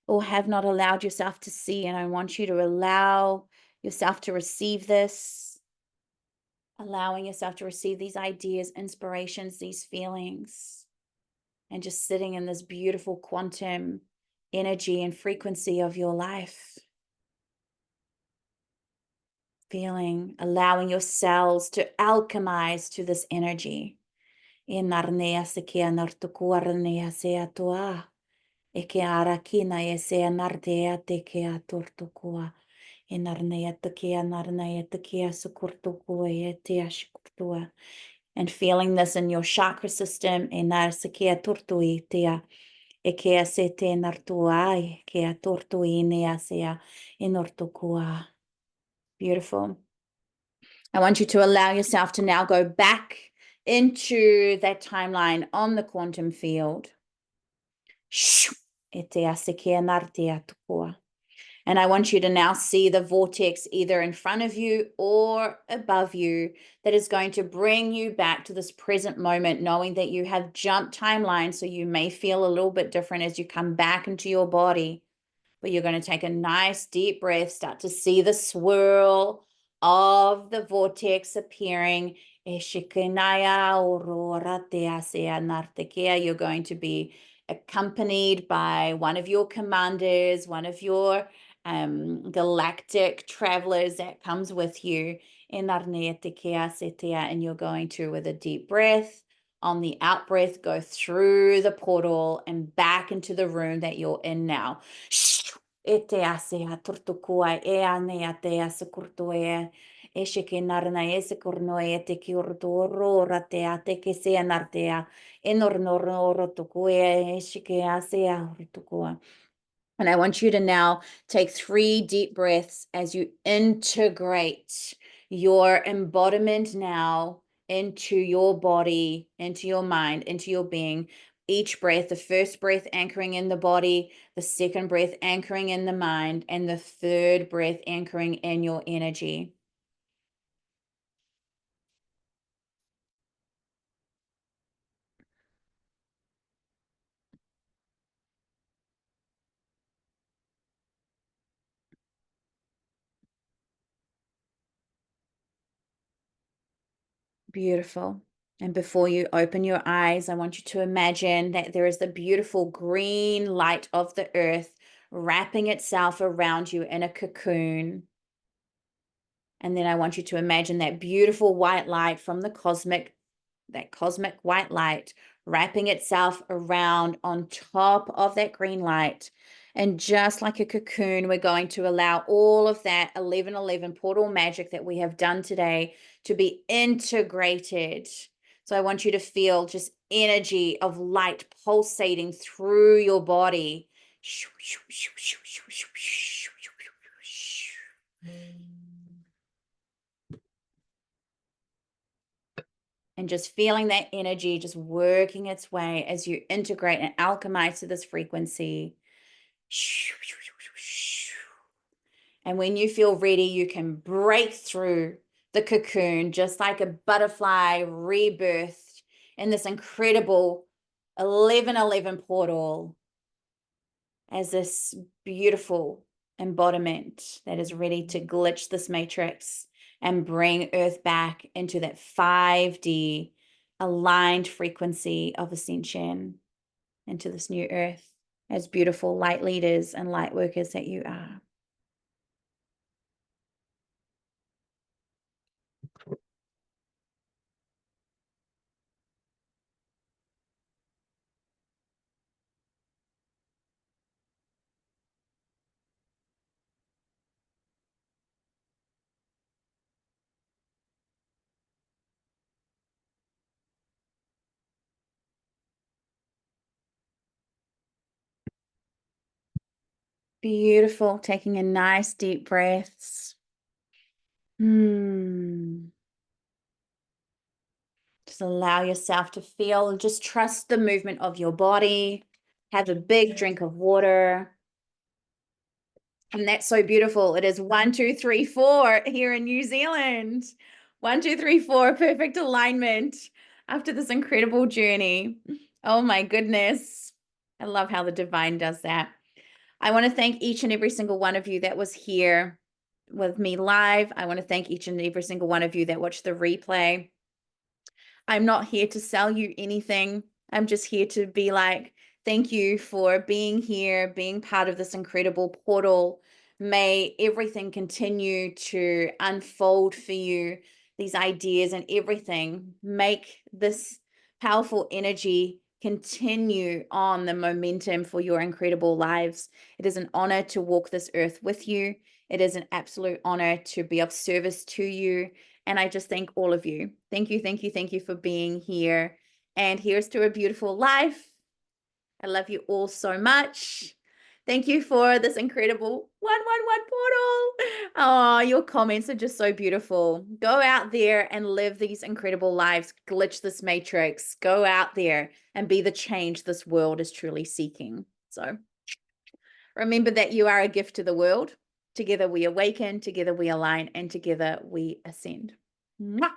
or have not allowed yourself to see. And I want you to allow yourself to receive this, allowing yourself to receive these ideas, inspirations, these feelings, and just sitting in this beautiful quantum energy and frequency of your life. Feeling, allowing your cells to alchemize to this energy. In narnea sekia nartukua narnea sea toa. Eke ara kina e sea nartea te kea tortukua. In narnea te kea narnea te kea sukurtukua e te ashikurtua. And feeling this in your chakra system, e nar sekia tortui tea. E ke a se te nartuai, ke a tortuine a sea inortukua. Beautiful. I want you to allow yourself to now go back into that timeline on the quantum field. E te a se ke a narte a tukua. And I want you to now see the vortex either in front of you or above you that is going to bring you back to this present moment, knowing that you have jumped timelines. So you may feel a little bit different as you come back into your body, but you're going to take a nice deep breath, start to see the swirl of the vortex appearing. You're going to be accompanied by one of your commanders, one of your galactic travelers that comes with you. And you're going to, with a deep breath, on the out breath, go through the portal and back into the room that you're in now. E te asea turtukua e anea te asa kurtoe e shike narna e se kornoe e te ki ortoro ratea te ke se anartea e nornoro tukue e shike asea urtukua. And I want you to now take 3 deep breaths as you integrate your embodiment now into your body, into your mind, into your being. Each breath, the first breath anchoring in the body, the second breath anchoring in the mind, and the third breath anchoring in your energy. Beautiful. And before you open your eyes, I want you to imagine that there is the beautiful green light of the earth wrapping itself around you in a cocoon. And then I want you to imagine that beautiful white light from the cosmic, that cosmic white light wrapping itself around on top of that green light. And just like a cocoon, we're going to allow all of that 1111 portal magic that we have done today to be integrated. So I want you to feel just energy of light pulsating through your body. And just feeling that energy just working its way as you integrate and alchemize to this frequency. And when you feel ready, you can break through the cocoon just like a butterfly rebirthed in this incredible 1111 portal as this beautiful embodiment that is ready to glitch this matrix and bring Earth back into that 5D aligned frequency of ascension into this new Earth as beautiful light leaders and light workers that you are. Beautiful. Taking a nice deep breaths. Just allow yourself to feel and just trust the movement of your body. Have a big drink of water. And that's so beautiful. It is 1, 2, 3, 4 here in New Zealand. 1, 2, 3, 4, perfect alignment after this incredible journey. Oh my goodness. I love how the divine does that. I want to thank each and every single one of you that was here with me live. I want to thank each and every single one of you that watched the replay. I'm not here to sell you anything. I'm just here to be like, thank you for being here, being part of this incredible portal. May everything continue to unfold for you, these ideas and everything. Make this powerful energy continue on the momentum for your incredible lives. It is an honor to walk this earth with you. It is an absolute honor to be of service to you. And I just thank all of you. Thank you, thank you, thank you for being here. And here's to a beautiful life. I love you all so much. Thank you for this incredible 111 portal. Oh, your comments are just so beautiful. Go out there and live these incredible lives. Glitch this matrix. Go out there and be the change this world is truly seeking. So remember that you are a gift to the world. Together we awaken, together we align, and together we ascend. Mwah.